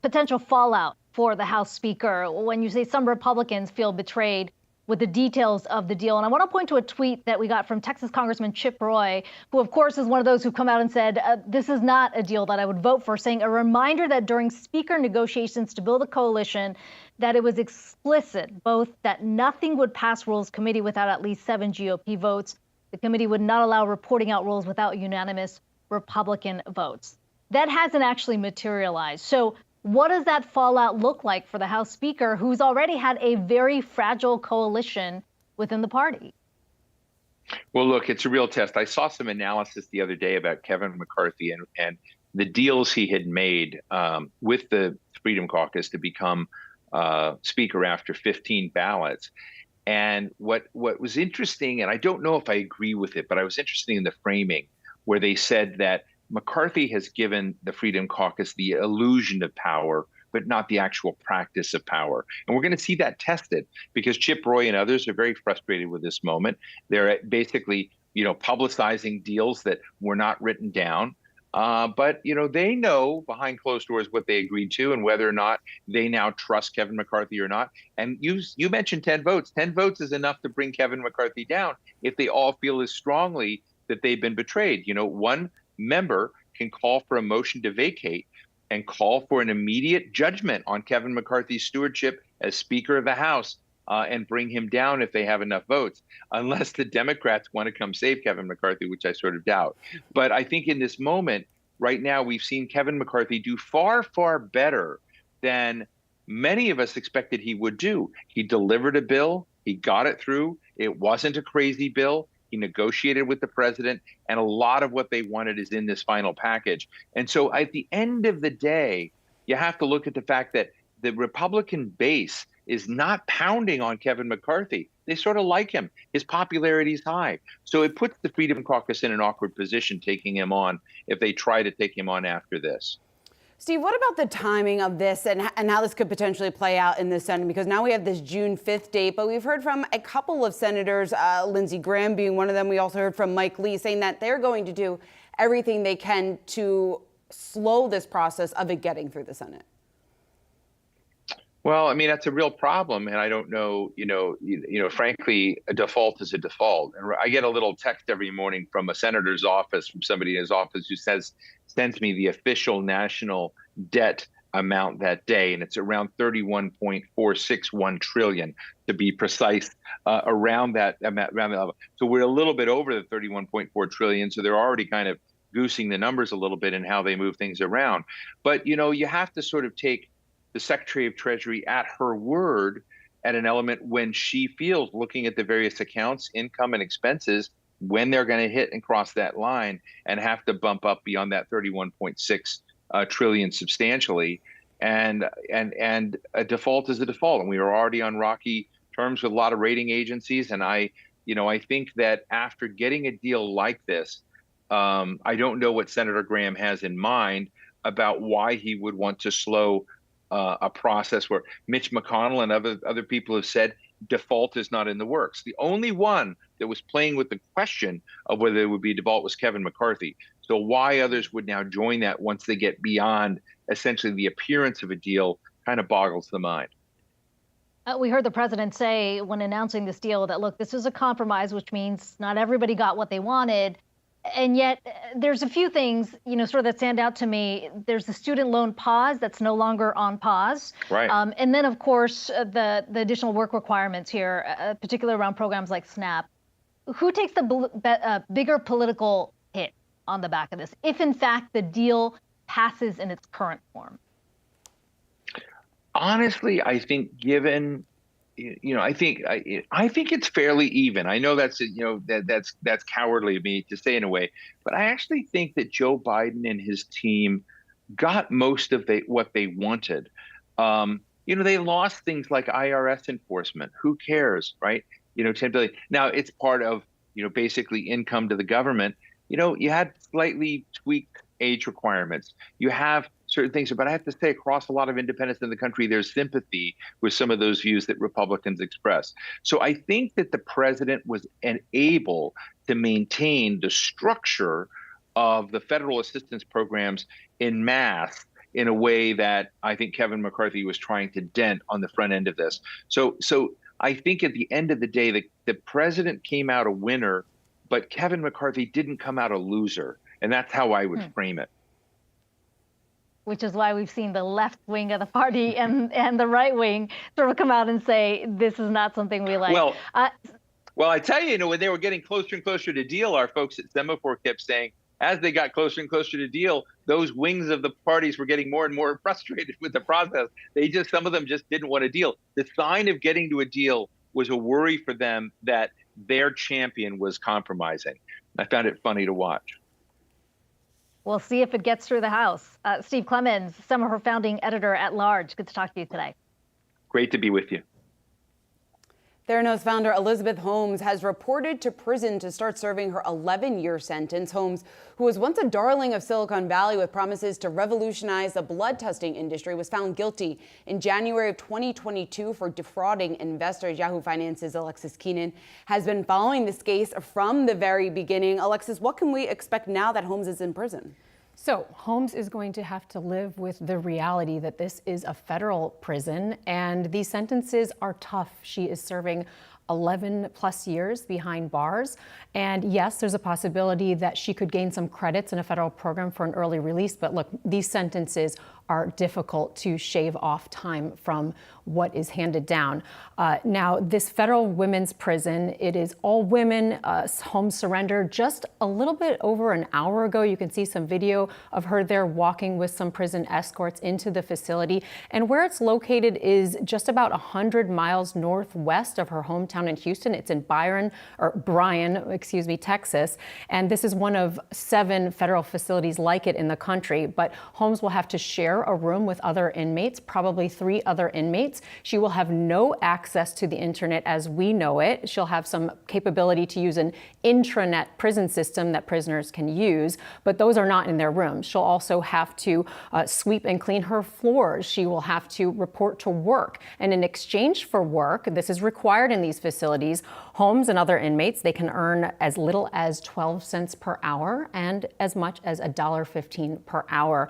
[SPEAKER 2] potential fallout for the House Speaker when you say some Republicans feel betrayed with the details of the deal. And I want to point to a tweet that we got from Texas Congressman Chip Roy, who, of course, is one of those who come out and said, this is not a deal that I would vote for, saying a reminder that during Speaker negotiations to build a coalition, that it was explicit both that nothing would pass Rules Committee without at least 7 GOP votes. The committee would not allow reporting out rules without unanimous Republican votes. That hasn't actually materialized. So what does that fallout look like for the House Speaker, who's already had a very fragile coalition within the party?
[SPEAKER 9] Well, look, it's a real test. I saw some analysis the other day about Kevin McCarthy and the deals he had made with the Freedom Caucus to become Speaker after 15 ballots. And what was interesting, and I don't know if I agree with it, but I was interested in the framing where they said that McCarthy has given the Freedom Caucus the illusion of power, but not the actual practice of power. And we're going to see that tested because Chip Roy and others are very frustrated with this moment. They're basically, publicizing deals that were not written down. But, they know behind closed doors what they agreed to and whether or not they now trust Kevin McCarthy or not. And you mentioned 10 votes. 10 votes is enough to bring Kevin McCarthy down if they all feel as strongly that they've been betrayed. One member can call for a motion to vacate and call for an immediate judgment on Kevin McCarthy's stewardship as Speaker of the House and bring him down if they have enough votes, unless the Democrats want to come save Kevin McCarthy, which I sort of doubt. But I think in this moment, right now, we've seen Kevin McCarthy do far, far better than many of us expected he would do. He delivered a bill. He got it through. It wasn't a crazy bill. He negotiated with the president, and a lot of what they wanted is in this final package. And so at the end of the day, you have to look at the fact that the Republican base is not pounding on Kevin McCarthy. They sort of like him. His popularity is high. So it puts the Freedom Caucus in an awkward position taking him on if they try to take him on after this.
[SPEAKER 1] Steve, what about the timing of this and how this could potentially play out in the Senate? Because now we have this June 5th date, but we've heard from a couple of senators, Lindsey Graham being one of them. We also heard from Mike Lee saying that they're going to do everything they can to slow this process of it getting through the Senate.
[SPEAKER 9] Well, I mean, that's a real problem. And I don't know, frankly, a default is a default. And I get a little text every morning from a senator's office, from somebody in his office who sends me the official national debt amount that day. And it's around 31.461 trillion to be precise, around that level. So we're a little bit over the 31.4 trillion. So they're already kind of goosing the numbers a little bit in how they move things around. But, you have to sort of take the Secretary of Treasury at her word at an element when she feels, looking at the various accounts, income and expenses, when they're going to hit and cross that line and have to bump up beyond that 31.6 trillion substantially. And a default is a default. And we are already on rocky terms with a lot of rating agencies. And I think that after getting a deal like this, I don't know what Senator Graham has in mind about why he would want to slow a process where Mitch McConnell and other people have said default is not in the works. The only one that was playing with the question of whether there would be a default was Kevin McCarthy. So why others would now join that once they get beyond essentially the appearance of a deal kind of boggles the mind.
[SPEAKER 2] We heard the president say when announcing this deal that, look, this is a compromise, which means not everybody got what they wanted. And yet there's a few things, sort of that stand out to me. There's the student loan pause that's no longer on pause.
[SPEAKER 9] Right.
[SPEAKER 2] And then, of course, the additional work requirements here, particularly around programs like SNAP. Who takes the bigger political hit on the back of this, if in fact the deal passes in its current form?
[SPEAKER 9] Honestly, I think given, I think it's fairly even. I know that's that's cowardly of me to say in a way, but I actually think that Joe Biden and his team got most of what they wanted. They lost things like IRS enforcement. Who cares, right? 10 billion. Now it's part of basically income to the government. You had slightly tweaked age requirements. You have certain things, but I have to say, across a lot of independents in the country, there's sympathy with some of those views that Republicans express. So I think that the president was able to maintain the structure of the federal assistance programs in mass in a way that I think Kevin McCarthy was trying to dent on the front end of this. So I think at the end of the day, the president came out a winner, but Kevin McCarthy didn't come out a loser. And that's how I would frame it.
[SPEAKER 2] Which is why we've seen the left wing of the party and the right wing sort of come out and say, this is not something we like.
[SPEAKER 9] Well, I tell you, when they were getting closer and closer to deal, our folks at Semaphore kept saying, as they got closer and closer to deal, those wings of the parties were getting more and more frustrated with the process. Some of them just didn't want to deal. The sign of getting to a deal was a worry for them that their champion was compromising. I found it funny to watch.
[SPEAKER 2] We'll see if it gets through the House. Steve Clemens, Semaphore founding editor at large. Good to talk to you today.
[SPEAKER 9] Great to be with you.
[SPEAKER 1] Theranos founder Elizabeth Holmes has reported to prison to start serving her 11-year sentence. Holmes, who was once a darling of Silicon Valley with promises to revolutionize the blood testing industry, was found guilty in January of 2022 for defrauding investors. Yahoo Finance's Alexis Keenan has been following this case from the very beginning. Alexis, what can we expect now that Holmes is in prison?
[SPEAKER 10] So Holmes is going to have to live with the reality that this is a federal prison and these sentences are tough. She is serving 11 plus years behind bars. And yes, there's a possibility that she could gain some credits in a federal program for an early release. But look, these sentences are difficult to shave off time from what is handed down. Now, this federal women's prison, it is all women. Holmes surrendered just a little bit over an hour ago. You can see some video of her there walking with some prison escorts into the facility. And where it's located is just about 100 miles northwest of her hometown in Houston. It's in Bryan, Texas. And this is one of 7 federal facilities like it in the country. But Holmes will have to share share a room with other inmates, probably 3 other inmates. She will have no access to the internet as we know it. She'll have some capability to use an intranet prison system that prisoners can use, but those are not in their rooms. She'll also have to sweep and clean her floors. She will have to report to work. And in exchange for work, this is required in these facilities, Holmes and other inmates, they can earn as little as 12 cents per hour and as much as $1.15 per hour.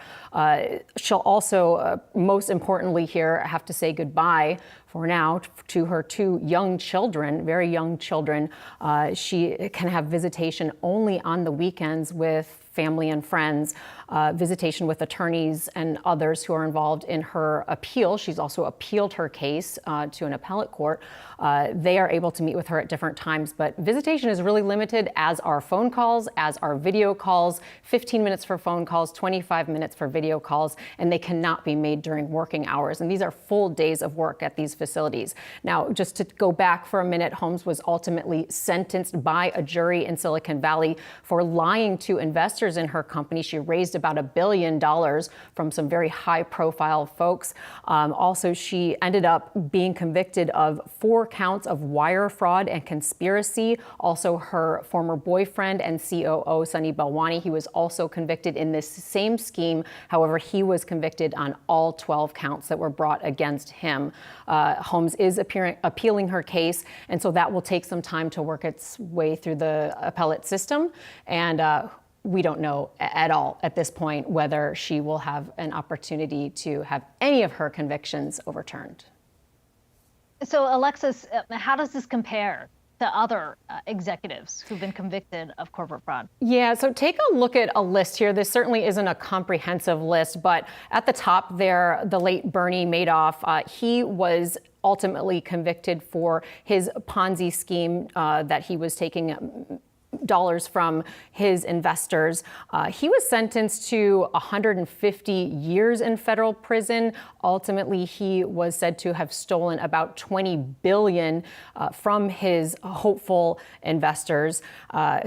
[SPEAKER 10] She'll also, most importantly here, have to say goodbye for now to her 2 young children, very young children. She can have visitation only on the weekends with family and friends, visitation with attorneys and others who are involved in her appeal. She's also appealed her case to an appellate court. They are able to meet with her at different times, but visitation is really limited, as are phone calls, as are video calls, 15 minutes for phone calls, 25 minutes for video calls, and they cannot be made during working hours. And these are full days of work at these facilities. Now, just to go back for a minute, Holmes was ultimately sentenced by a jury in Silicon Valley for lying to investors in her company. She raised about $1 billion from some very high-profile folks. Also, she ended up being convicted of 4 counts of wire fraud and conspiracy. Also, her former boyfriend and COO, Sunny Balwani, he was also convicted in this same scheme. However, he was convicted on all 12 counts that were brought against him. Holmes is appealing her case, and so that will take some time to work its way through the appellate system. And we don't know at all at this point whether she will have an opportunity to have any of her convictions overturned.
[SPEAKER 2] So, Alexis, how does this compare to other executives who've been convicted of corporate fraud?
[SPEAKER 10] Yeah, so take a look at a list here. This certainly isn't a comprehensive list, but at the top there, the late Bernie Madoff, he was ultimately convicted for his Ponzi scheme that he was taking dollars from his investors. He was sentenced to 150 years in federal prison. Ultimately, he was said to have stolen about $20 billion from his hopeful investors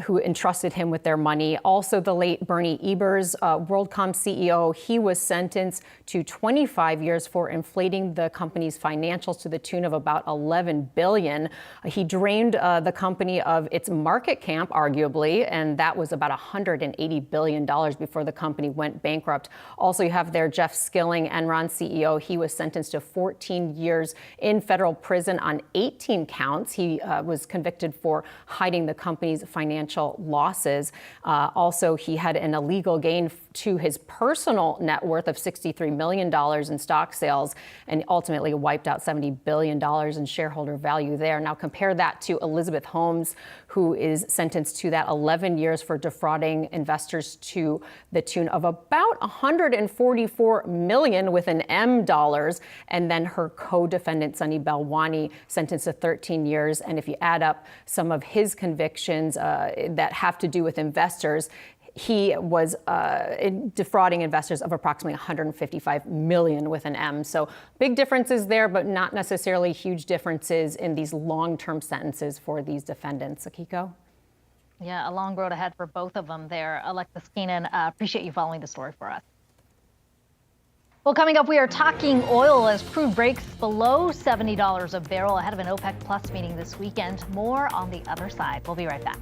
[SPEAKER 10] who entrusted him with their money. Also, the late Bernie Ebbers, WorldCom CEO, he was sentenced to 25 years for inflating the company's financials to the tune of about $11 billion. He drained the company of its market cap, arguably, and that was about $180 billion before the company went bankrupt. Also, you have there Jeff Skilling, Enron CEO. He was sentenced to 14 years in federal prison on 18 counts. He was convicted for hiding the company's financial losses. Also, he had an illegal gain to his personal net worth of $63 million in stock sales and ultimately wiped out $70 billion in shareholder value there. Now compare that to Elizabeth Holmes, who is sentenced to that 11 years for defrauding investors to the tune of about $144 million with an M dollars. And then her co-defendant, Sunny Balwani, sentenced to 13 years. And if you add up some of his convictions that have to do with investors, he was defrauding investors of approximately $155 million with an M. So big differences there, but not necessarily huge differences in these long-term sentences for these defendants. Akiko?
[SPEAKER 2] Yeah, a long road ahead for both of them there. Alexis Keenan, appreciate you following the story for us. Well, coming up, we are talking oil as crude breaks below $70 a barrel ahead of an OPEC Plus meeting this weekend. More on the other side. We'll be right back.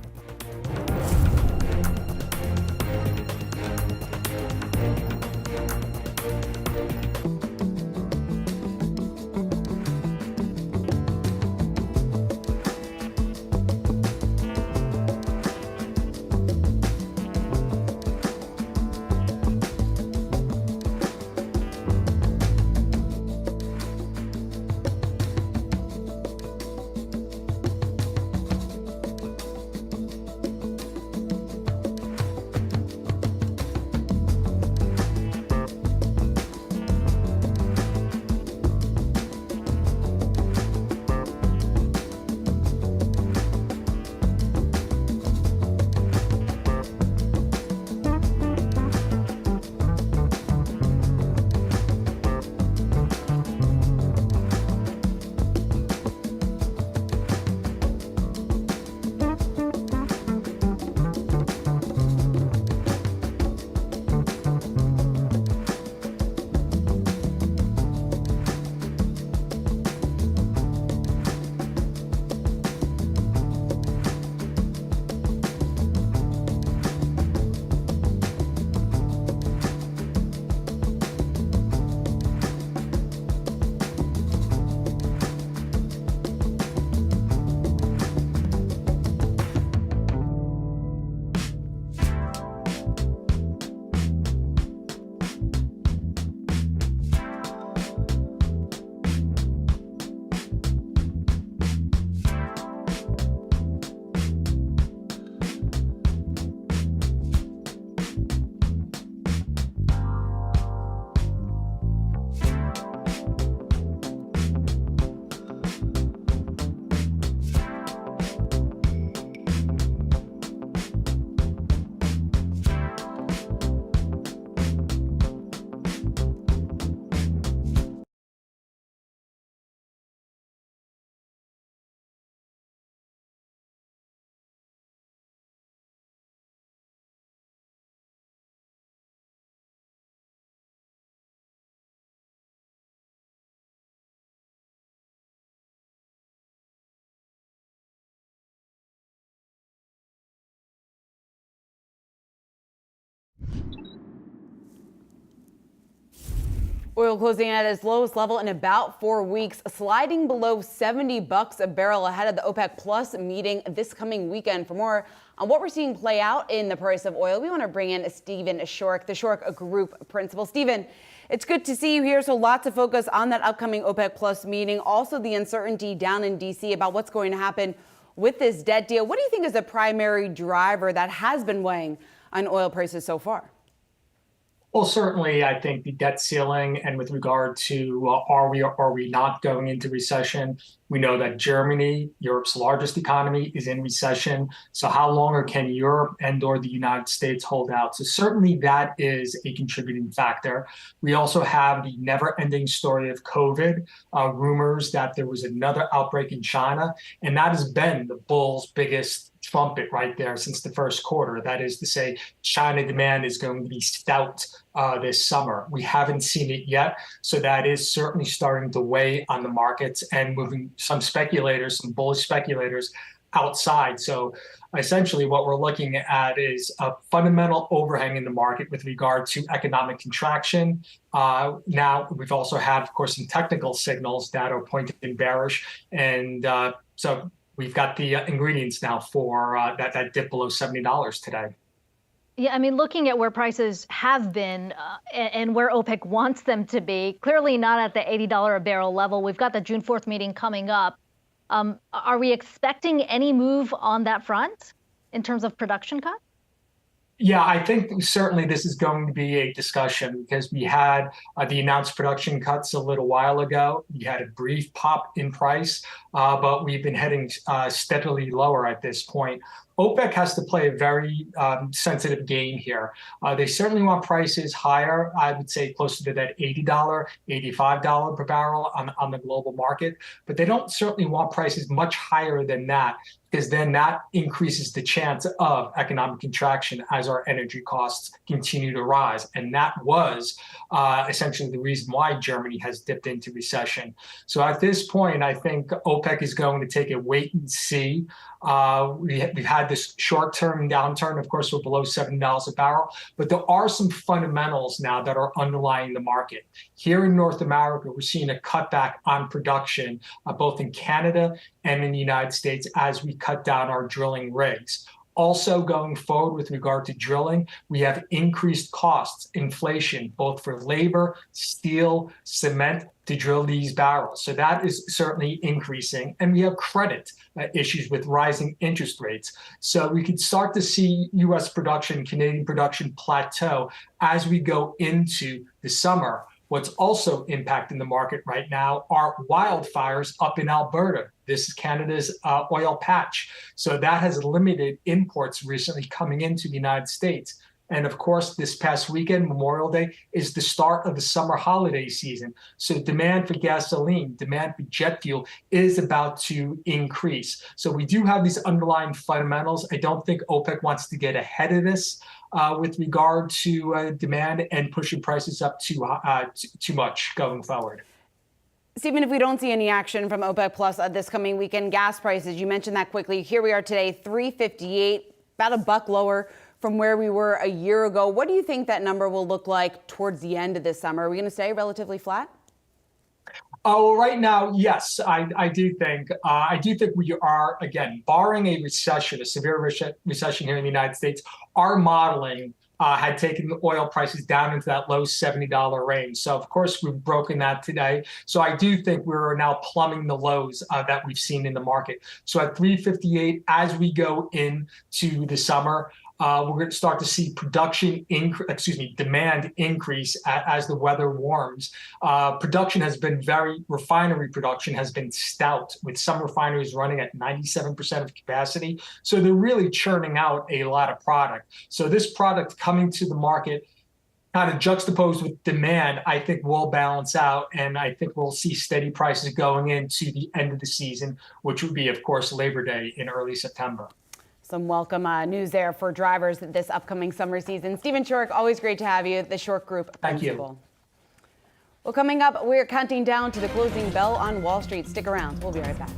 [SPEAKER 1] Oil closing at its lowest level in about 4 weeks, sliding below $70 a barrel ahead of the OPEC Plus meeting this coming weekend. For more on what we're seeing play out in the price of oil, we want to bring in Stephen Schork, the Schork Group principal. Stephen, it's good to see you here. So lots of focus on that upcoming OPEC Plus meeting. Also the uncertainty down in D.C. about what's going to happen with this debt deal. What do you think is the primary driver that has been weighing on oil prices so far?
[SPEAKER 11] Well, certainly, I think the debt ceiling, and with regard to are we or are we not going into recession? We know that Germany, Europe's largest economy, is in recession. So how longer can Europe and or the United States hold out? So certainly that is a contributing factor. We also have the never-ending story of COVID, rumors that there was another outbreak in China, and that has been the bull's biggest trumpet right there since the first quarter. That is to say, China demand is going to be stout this summer. We haven't seen it yet, so that is certainly starting to weigh on the markets and moving some speculators, some bullish speculators outside. So essentially what we're looking at is a fundamental overhang in the market with regard to economic contraction. Now we've also had, of course, some technical signals that are pointing bearish. And so we've got the ingredients now for that dip below $70 today.
[SPEAKER 2] Yeah, I mean, looking at where prices have been and where OPEC wants them to be, clearly not at the $80 a barrel level. We've got the June 4th meeting coming up. Are we expecting any move on that front in terms of production cuts?
[SPEAKER 11] Yeah, I think certainly this is going to be a discussion because we had the announced production cuts a little while ago. We had a brief pop in price, but we've been heading steadily lower at this point. OPEC has to play a very sensitive game here. They certainly want prices higher, I would say closer to that $80, $85 per barrel on the global market. But they don't certainly want prices much higher than that, because then that increases the chance of economic contraction as our energy costs continue to rise. And that was essentially the reason why Germany has dipped into recession. So at this point, I think OPEC is going to take a wait and see. We've had this short-term downturn. Of course, we're below $70 a barrel, but there are some fundamentals now that are underlying the market. Here in North America, we're seeing a cutback on production, both in Canada and in the United States, as we cut down our drilling rigs. Also going forward with regard to drilling, we have increased costs, inflation, both for labor, steel, cement, to drill these barrels. So that is certainly increasing. And we have credit issues with rising interest rates. So we could start to see U.S. production, Canadian production plateau as we go into the summer. What's also impacting the market right now are wildfires up in Alberta. This is Canada's oil patch. So that has limited imports recently coming into the United States. And of course, this past weekend, Memorial Day, is the start of the summer holiday season. So demand for gasoline, demand for jet fuel is about to increase. So we do have these underlying fundamentals. I don't think OPEC wants to get ahead of this with regard to demand and pushing prices up too much going forward.
[SPEAKER 1] Stephen, if we don't see any action from OPEC Plus this coming weekend, gas prices, you mentioned that quickly. Here we are today, $3.58, about $1 lower from where we were a year ago. What do you think that number will look like towards the end of this summer? Are we going to stay relatively flat?
[SPEAKER 11] Oh, right now, yes, I do think we are, again, barring a recession, a severe recession here in the United States. Our modeling had taken the oil prices down into that low $70 range. So, of course, we've broken that today. So I do think we're now plumbing the lows that we've seen in the market. So at $3.58, as we go into the summer, we're going to start to see demand increase as the weather warms. Refinery production has been stout, with some refineries running at 97% of capacity. So they're really churning out a lot of product. So this product coming to the market, kind of juxtaposed with demand, I think will balance out, and I think we'll see steady prices going into the end of the season, which would be, of course, Labor Day in early September.
[SPEAKER 1] Some welcome news there for drivers this upcoming summer season. Stephen Schork, always great to have you, the Schork Group principal.
[SPEAKER 11] Thank you.
[SPEAKER 1] Well, coming up, we're counting down to the closing bell on Wall Street. Stick around. We'll be right back.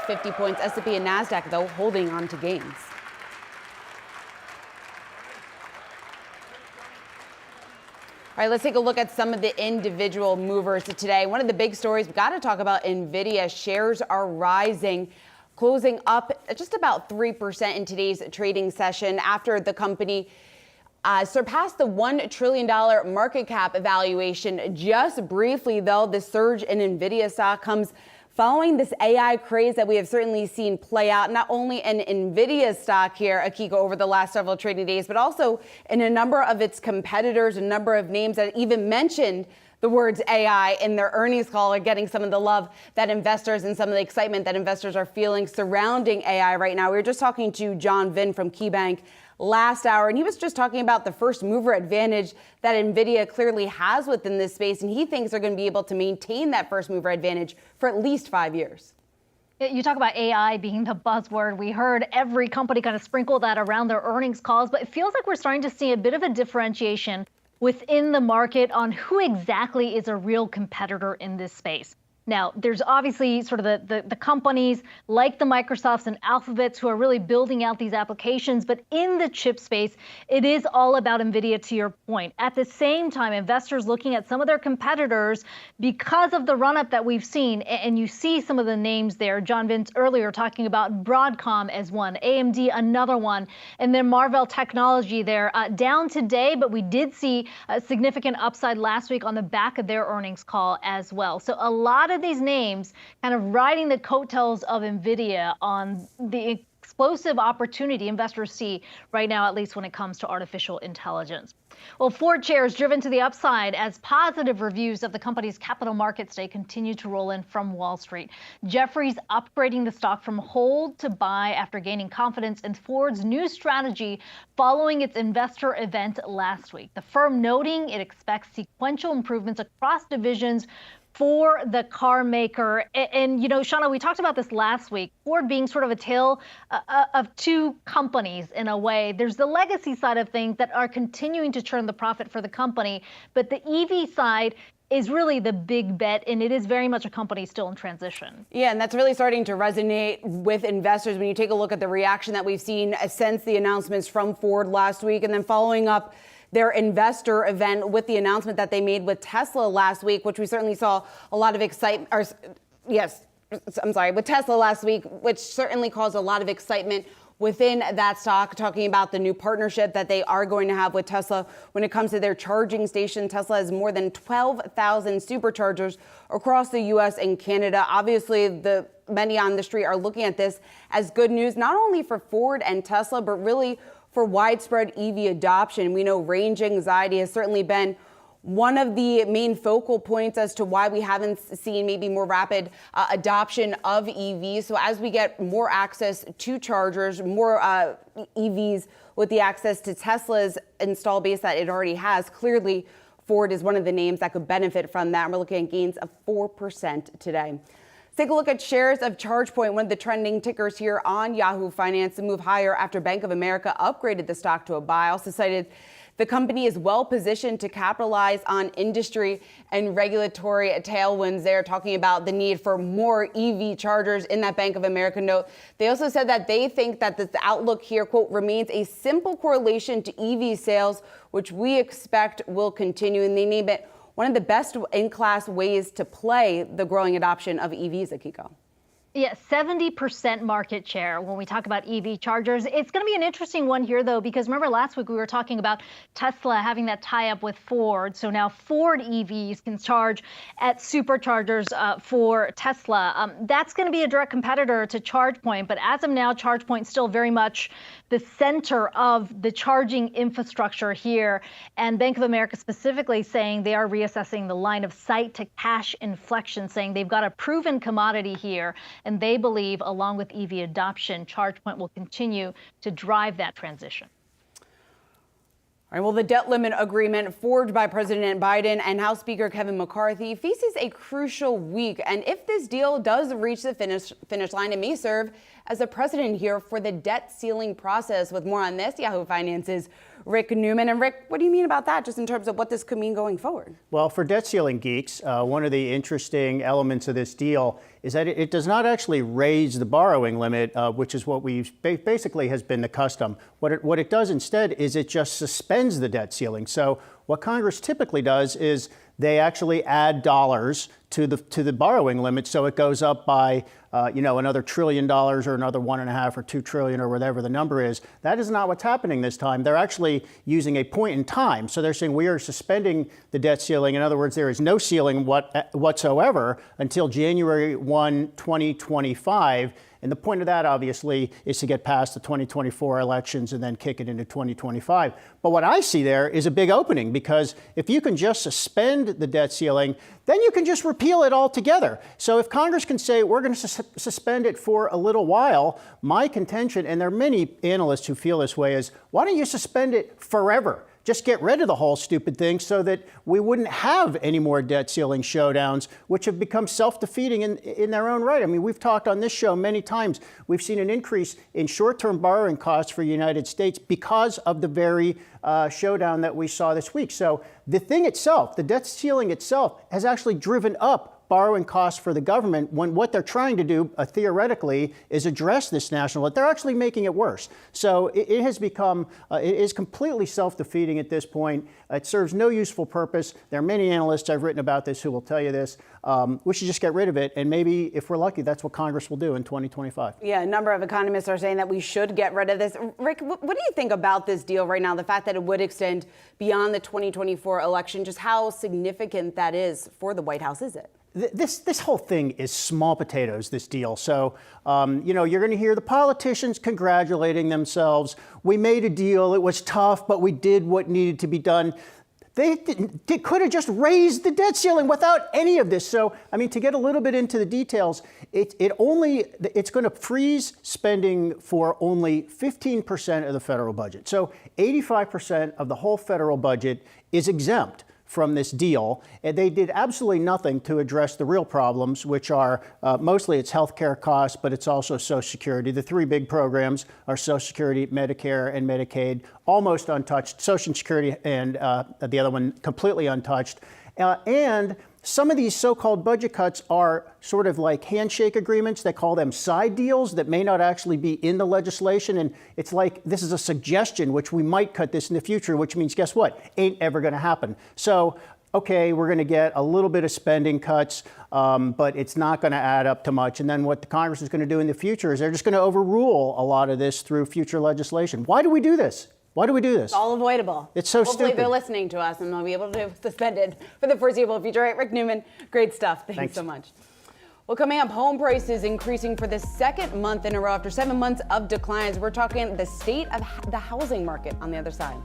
[SPEAKER 1] up 50 points. S&P and Nasdaq, though, holding on to gains. All right, let's take a look at some of the individual movers today. One of the big stories we've got to talk about, NVIDIA shares are rising, closing up just about 3% in today's trading session after the company surpassed the $1 trillion market cap evaluation. Just briefly, though, the surge in NVIDIA stock comes following this AI craze that we have certainly seen play out, not only in NVIDIA stock here, Akiko, over the last several trading days, but also in a number of its competitors, a number of names that even mentioned the words AI in their earnings call are getting some of the love that investors and some of the excitement that investors are feeling surrounding AI right now. We were just talking to John Vinh from KeyBank last hour, and he was just talking about the first mover advantage that NVIDIA clearly has within this space, and he thinks they're going to be able to maintain that first mover advantage for at least 5 years.
[SPEAKER 2] You talk about AI being the buzzword. We heard every company kind of sprinkle that around their earnings calls, but it feels like we're starting to see a bit of a differentiation within the market on who exactly is a real competitor in this space. Now, there's obviously sort of the companies like the Microsofts and Alphabets who are really building out these applications. But in the chip space, it is all about NVIDIA, to your point. At the same time, investors looking at some of their competitors because of the run-up that we've seen. And you see some of the names there. John Vinh earlier talking about Broadcom as one, AMD another one, and then Marvell Technology there. Down today, but we did see a significant upside last week on the back of their earnings call as well. So a lot of these names kind of riding the coattails of NVIDIA on the explosive opportunity investors see right now, at least when it comes to artificial intelligence. Well, Ford shares driven to the upside as positive reviews of the company's capital markets day continue to roll in from Wall Street. Jefferies upgrading the stock from hold to buy after gaining confidence in Ford's new strategy following its investor event last week. The firm noting it expects sequential improvements across divisions for the car maker. And, you know, Shauna, we talked about this last week, Ford being sort of a tale of two companies in a way. There's the legacy side of things that are continuing to churn the profit for the company, but the EV side is really the big bet, and it is very much a company still in transition.
[SPEAKER 1] Yeah, and that's really starting to resonate with investors when you take a look at the reaction that we've seen since the announcements from Ford last week, and then following up their investor event with the announcement that they made with Tesla last week, which we certainly saw a lot of excitement, with Tesla last week, which certainly caused a lot of excitement within that stock, talking about the new partnership that they are going to have with Tesla when it comes to their charging station. Tesla has more than 12,000 superchargers across the U.S. and Canada. Obviously, the many on the street are looking at this as good news, not only for Ford and Tesla, but really for widespread EV adoption. We know range anxiety has certainly been one of the main focal points as to why we haven't seen maybe more rapid adoption of EVs. So as we get more access to chargers, more EVs with the access to Tesla's install base that it already has, clearly Ford is one of the names that could benefit from that. And we're looking at gains of 4% today. Let's take a look at shares of ChargePoint, one of the trending tickers here on Yahoo Finance, to move higher after Bank of America upgraded the stock to a buy. Also cited the company is well positioned to capitalize on industry and regulatory tailwinds. They're talking about the need for more EV chargers in that Bank of America note. They also said that they think that the outlook here, quote, remains a simple correlation to EV sales, which we expect will continue. And they name it one of the best in-class ways to play the growing adoption of EVs, Akiko.
[SPEAKER 2] Yeah, 70% market share when we talk about EV chargers. It's going to be an interesting one here, though, because remember last week we were talking about Tesla having that tie-up with Ford. So now Ford EVs can charge at superchargers for Tesla. That's going to be a direct competitor to ChargePoint. But as of now, ChargePoint still very much the center of the charging infrastructure here. And Bank of America specifically saying they are reassessing the line of sight to cash inflection, saying they've got a proven commodity here. And they believe, along with EV adoption, ChargePoint will continue to drive that transition.
[SPEAKER 1] All right, well, the debt limit agreement forged by President Biden and House Speaker Kevin McCarthy faces a crucial week. And if this deal does reach the finish line, it may serve as a precedent here for the debt ceiling process. With more on this, Yahoo Finance's Rick Newman. And Rick, what do you mean about that, just in terms of what this could mean going forward?
[SPEAKER 12] Well, for debt ceiling geeks, one of the interesting elements of this deal is that it does not actually raise the borrowing limit, which is what we basically has been the custom. What it does instead is it just suspends the debt ceiling. So what Congress typically does is they actually add dollars to the borrowing limit, so it goes up by another $1 trillion or another 1.5 or 2 trillion or whatever the number is. That is not what's happening this time. They're actually using a point in time. So they're saying we are suspending the debt ceiling. In other words, there is no ceiling whatsoever until January 1, 2025. And the point of that, obviously, is to get past the 2024 elections and then kick it into 2025. But what I see there is a big opening, because if you can just suspend the debt ceiling, then you can just repeal it altogether. So if Congress can say, we're going to suspend it for a little while, my contention, and there are many analysts who feel this way, is why don't you suspend it forever? Just get rid of the whole stupid thing so that we wouldn't have any more debt ceiling showdowns, which have become self-defeating in their own right. I mean, we've talked on this show many times. We've seen an increase in short-term borrowing costs for the United States because of the very showdown that we saw this week. So the thing itself, the debt ceiling itself, has actually driven up borrowing costs for the government, when what they're trying to do theoretically is address this national debt. They're actually making it worse. So it has become, it is completely self-defeating at this point. It serves no useful purpose. There are many analysts I've written about this who will tell you this. We should just get rid of it. And maybe if we're lucky, that's what Congress will do in 2025.
[SPEAKER 1] Yeah, a number of economists are saying that we should get rid of this. Rick, what do you think about this deal right now? The fact that it would extend beyond the 2024 election, just how significant that is for the White House, is it?
[SPEAKER 12] This whole thing is small potatoes, this deal. So, you're going to hear the politicians congratulating themselves. We made a deal. It was tough, but we did what needed to be done. They could have just raised the debt ceiling without any of this. So, I mean, to get a little bit into the details, it's going to freeze spending for only 15% of the federal budget. So 85% of the whole federal budget is exempt from this deal, and they did absolutely nothing to address the real problems, which are mostly it's healthcare costs, but it's also Social Security. The three big programs are Social Security, Medicare, and Medicaid, almost untouched. Social Security and the other one completely untouched. And some of these so-called budget cuts are sort of like handshake agreements. They call them side deals that may not actually be in the legislation. And it's like, this is a suggestion, which we might cut this in the future, which means, guess what? Ain't ever going to happen. So, okay, we're going to get a little bit of spending cuts, but it's not going to add up to much. And then what the Congress is going to do in the future is they're just going to overrule a lot of this through future legislation. Why do we do this? Why do we do this?
[SPEAKER 1] It's all avoidable.
[SPEAKER 12] It's so
[SPEAKER 1] Hopefully
[SPEAKER 12] stupid.
[SPEAKER 1] They're listening to us and they'll be able to suspend it for the foreseeable future. Right, Rick Newman, great stuff. Thanks so much. Well, coming up, home prices increasing for the second month in a row after 7 months of declines. We're talking the state of the housing market on the other side.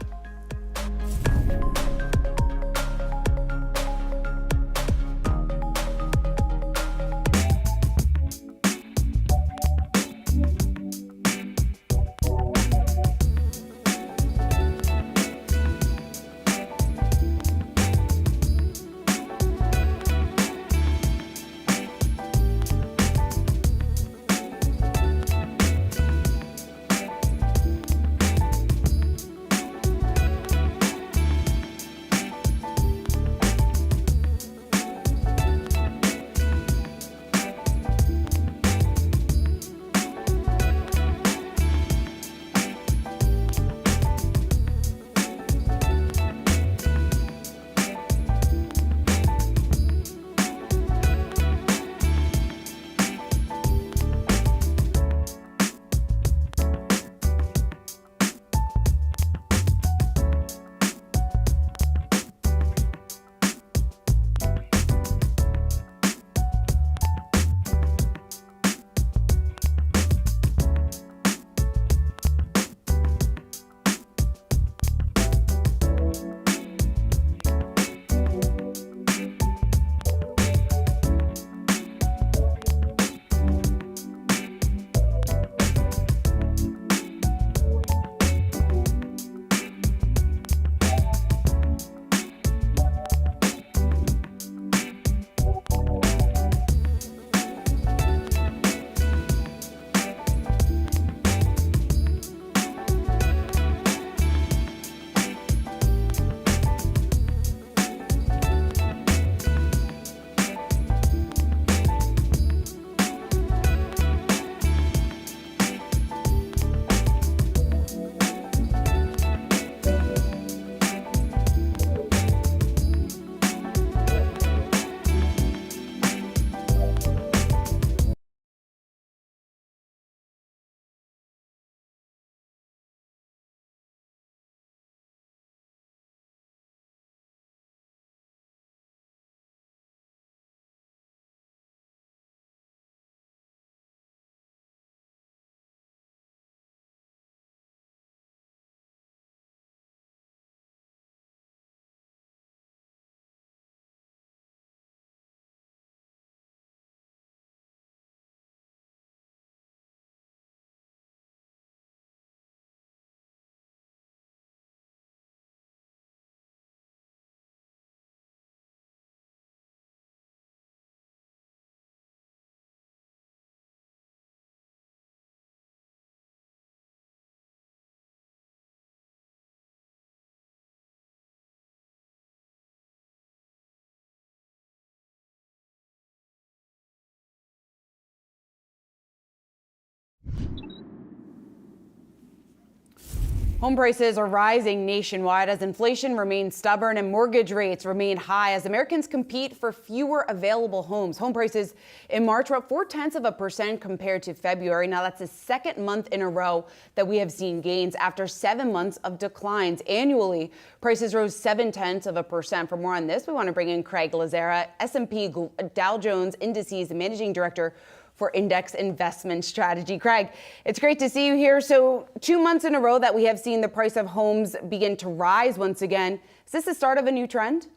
[SPEAKER 1] Home prices are rising nationwide as inflation remains stubborn and mortgage rates remain high as Americans compete for fewer available homes. Home prices in March were up 0.4% compared to February. Now that's the second month in a row that we have seen gains after 7 months of declines. Annually, prices rose 0.7%. For more on this, we want to bring in Craig Lazara, S&P Dow Jones Indices Managing Director for Index Investment Strategy. Craig, it's great to see you here. So 2 months in a row that we have seen the price of homes begin to rise once again. Is this the start of a new trend?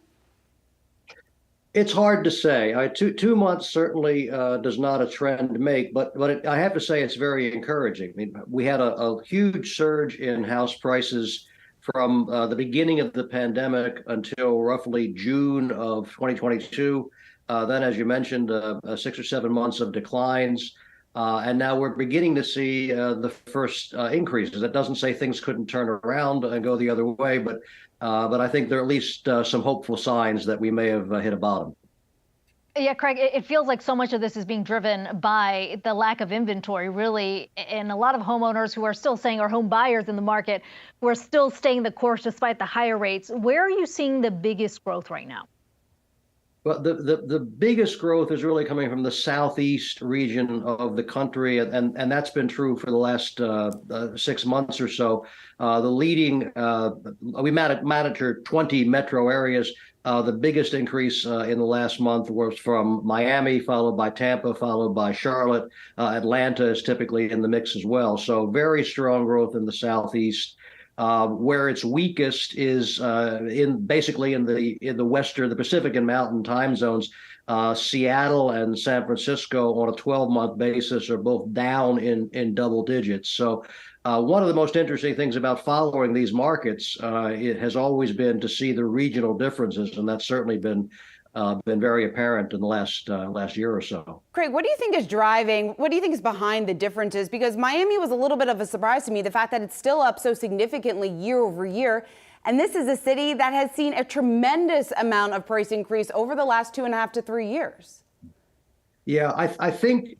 [SPEAKER 13] It's hard to say. Two months certainly does not a trend make, but I have to say it's very encouraging. I mean, we had a huge surge in house prices from the beginning of the pandemic until roughly June of 2022. Then, as you mentioned, 6 or 7 months of declines. And now we're beginning to see the first increases. That doesn't say things couldn't turn around and go the other way, but I think there are at least some hopeful signs that we may have hit a bottom.
[SPEAKER 2] Yeah, Craig, it feels like so much of this is being driven by the lack of inventory, really, and a lot of homeowners who are still staying, or home buyers in the market, who are still staying the course despite the higher rates. Where are you seeing the biggest growth right now?
[SPEAKER 13] Well, the biggest growth is really coming from the southeast region of the country, and that's been true for the last 6 months or so. The leading, we monitor 20 metro areas. The biggest increase in the last month was from Miami, followed by Tampa, followed by Charlotte. Atlanta is typically in the mix as well. So very strong growth in the southeast. Where it's weakest is basically in the western, the Pacific and Mountain time zones. Seattle and San Francisco on a 12-month basis are both down in double digits. So one of the most interesting things about following these markets it has always been to see the regional differences, and that's certainly been very apparent in the last year or so.
[SPEAKER 1] Craig, what do you think is behind the differences? Because Miami was a little bit of a surprise to me, the fact that it's still up so significantly year over year. And this is a city that has seen a tremendous amount of price increase over the last 2.5 to 3 years.
[SPEAKER 13] Yeah, I think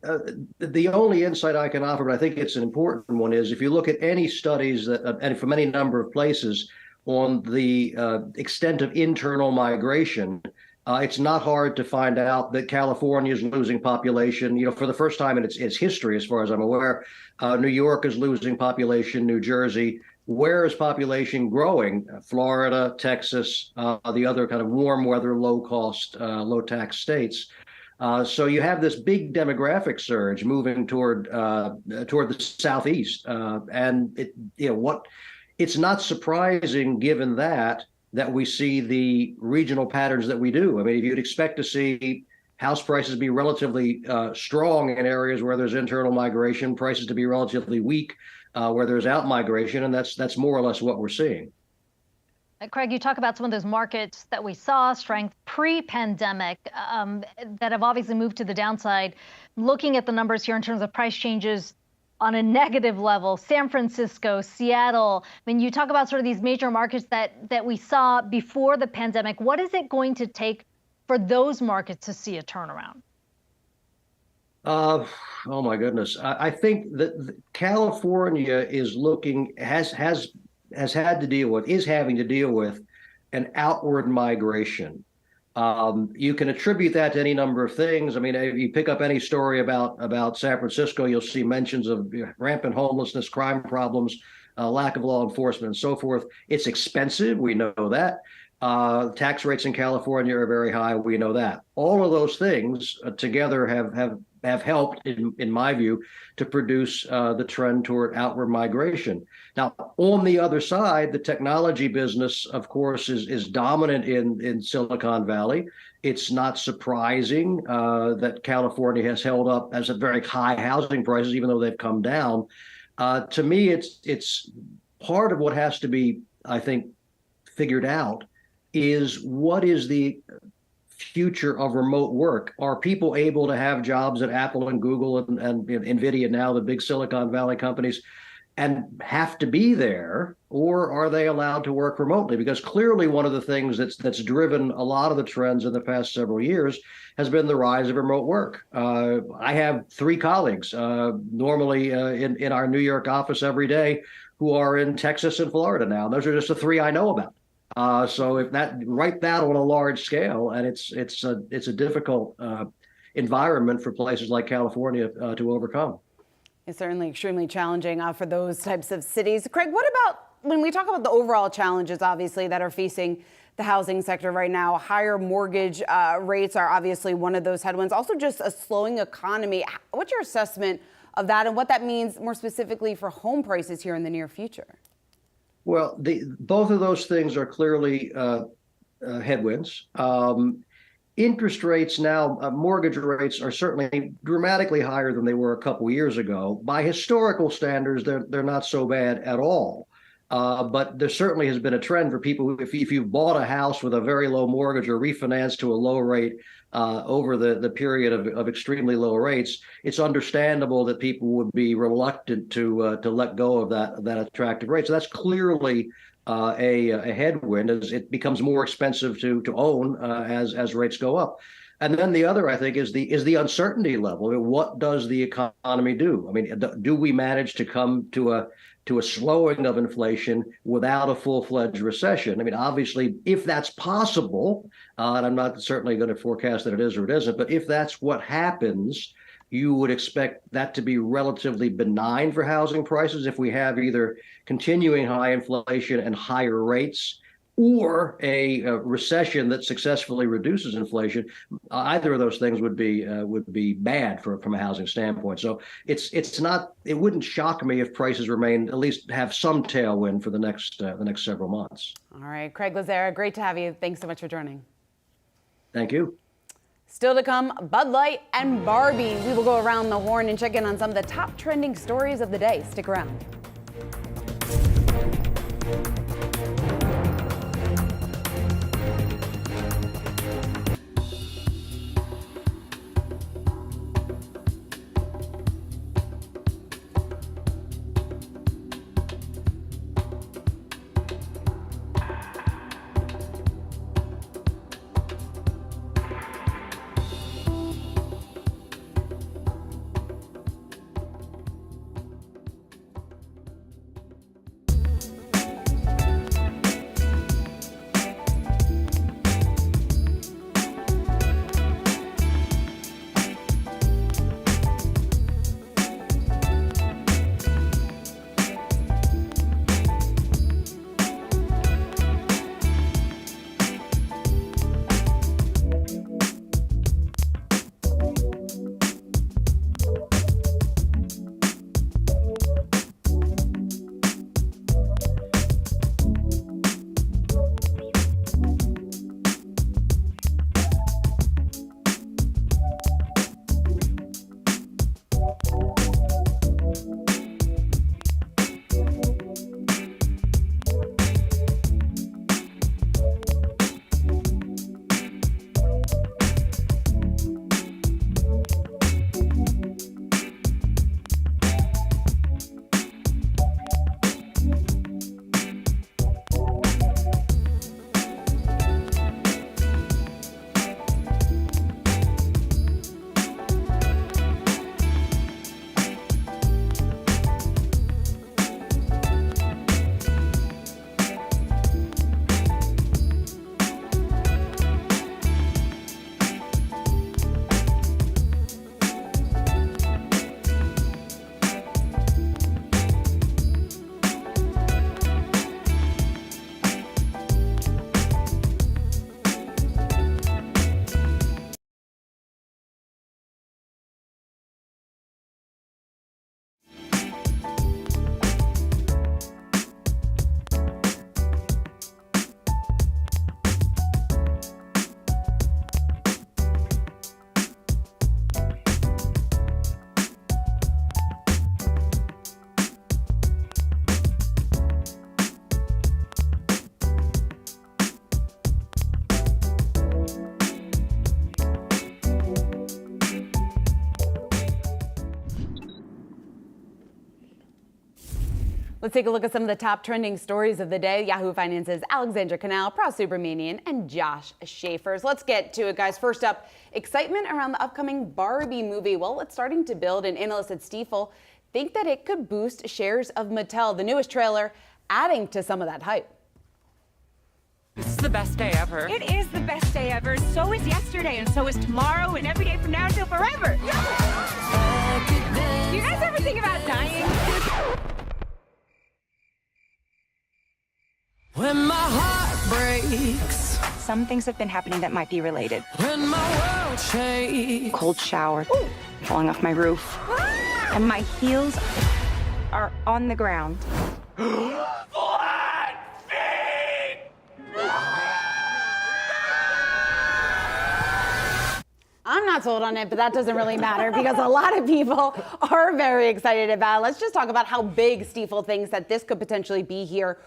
[SPEAKER 13] the only insight I can offer, but I think it's an important one, is if you look at any studies and from any number of places on the extent of internal migration, it's not hard to find out that California is losing population, for the first time in its history, as far as I'm aware. New York is losing population, New Jersey. Where is population growing? Florida, Texas, the other kind of warm weather, low cost, low tax states. So you have this big demographic surge moving toward the southeast, and it's not surprising given that we see the regional patterns that we do. I mean, you'd expect to see house prices be relatively strong in areas where there's internal migration, prices to be relatively weak where there's out migration, and that's more or less what we're seeing.
[SPEAKER 2] Craig, you talk about some of those markets that we saw strength pre-pandemic that have obviously moved to the downside. Looking at the numbers here in terms of price changes on a negative level, San Francisco, Seattle. I mean, you talk about sort of these major markets that we saw before the pandemic. What is it going to take for those markets to see a turnaround?
[SPEAKER 13] Oh my goodness. I think that California is having to deal with an outward migration. You can attribute that to any number of things. I mean, if you pick up any story about San Francisco, you'll see mentions of rampant homelessness, crime problems, lack of law enforcement, and so forth. It's expensive. We know that. Tax rates in California are very high. We know that. All of those things together have helped, in my view, to produce the trend toward outward migration. Now, on the other side, the technology business, of course, is dominant in Silicon Valley. It's not surprising that California has held up as at very high housing prices, even though they've come down. To me, it's part of what has to be, I think, figured out is what is the future of remote work? Are people able to have jobs at Apple and Google and NVIDIA now, the big Silicon Valley companies, and have to be there, or are they allowed to work remotely? Because clearly one of the things that's driven a lot of the trends in the past several years has been the rise of remote work. I have 3 colleagues normally in our New York office every day who are in Texas and Florida now. Those are just the three I know about. So if write that on a large scale, and it's a difficult environment for places like California to overcome.
[SPEAKER 1] It's certainly extremely challenging for those types of cities. Craig, what about when we talk about the overall challenges, obviously, that are facing the housing sector right now? Higher mortgage rates are obviously one of those headwinds. Also, just a slowing economy. What's your assessment of that and what that means more specifically for home prices here in the near future?
[SPEAKER 13] Well, both of those things are clearly headwinds. Interest rates now, mortgage rates are certainly dramatically higher than they were a couple years ago. By historical standards, they're not so bad at all. But there certainly has been a trend for people. If you've bought a house with a very low mortgage or refinanced to a low rate over the period of extremely low rates, it's understandable that people would be reluctant to let go of that attractive rate. So that's clearly a headwind as it becomes more expensive to own as rates go up. And then the other, I think, is the uncertainty level. I mean, what does the economy do? I mean, do we manage to come to a slowing of inflation without a full-fledged recession? I mean, obviously, if that's possible, and I'm not certainly going to forecast that it is or it isn't, but if that's what happens, you would expect that to be relatively benign for housing prices if we have either continuing high inflation and higher rates or a recession that successfully reduces inflation. Either of those things would be bad from a housing standpoint. So it wouldn't shock me if prices remain, at least have some tailwind for the next several months.
[SPEAKER 1] All right, Craig Lazara, great to have you. Thanks so much for joining.
[SPEAKER 13] Thank you.
[SPEAKER 1] Still to come, Bud Light and Barbie. We will go around the horn and check in on some of the top trending stories of the day. Stick around. Let's take a look at some of the top trending stories of the day. Yahoo Finance's Alexandra Canal, Proud Supermanian, and Josh Schaefer's. Let's get to it, guys. First up, excitement around the upcoming Barbie movie. Well, it's starting to build, and analysts at Stifel think that it could boost shares of Mattel, the newest trailer adding to some of that hype.
[SPEAKER 14] This is the best day ever. It is the best day ever. So is yesterday, and so is tomorrow, and every day from now until forever. Do you guys ever think about dying? When my heart breaks. Some things have been happening that might be related. When my world shakes. Cold shower. Ooh. Falling off my roof. And my heels are on the ground.
[SPEAKER 1] I'm not sold on it, but that doesn't really matter because a lot of people are very excited about it. Let's just talk about how big Stifel thinks that this could potentially be here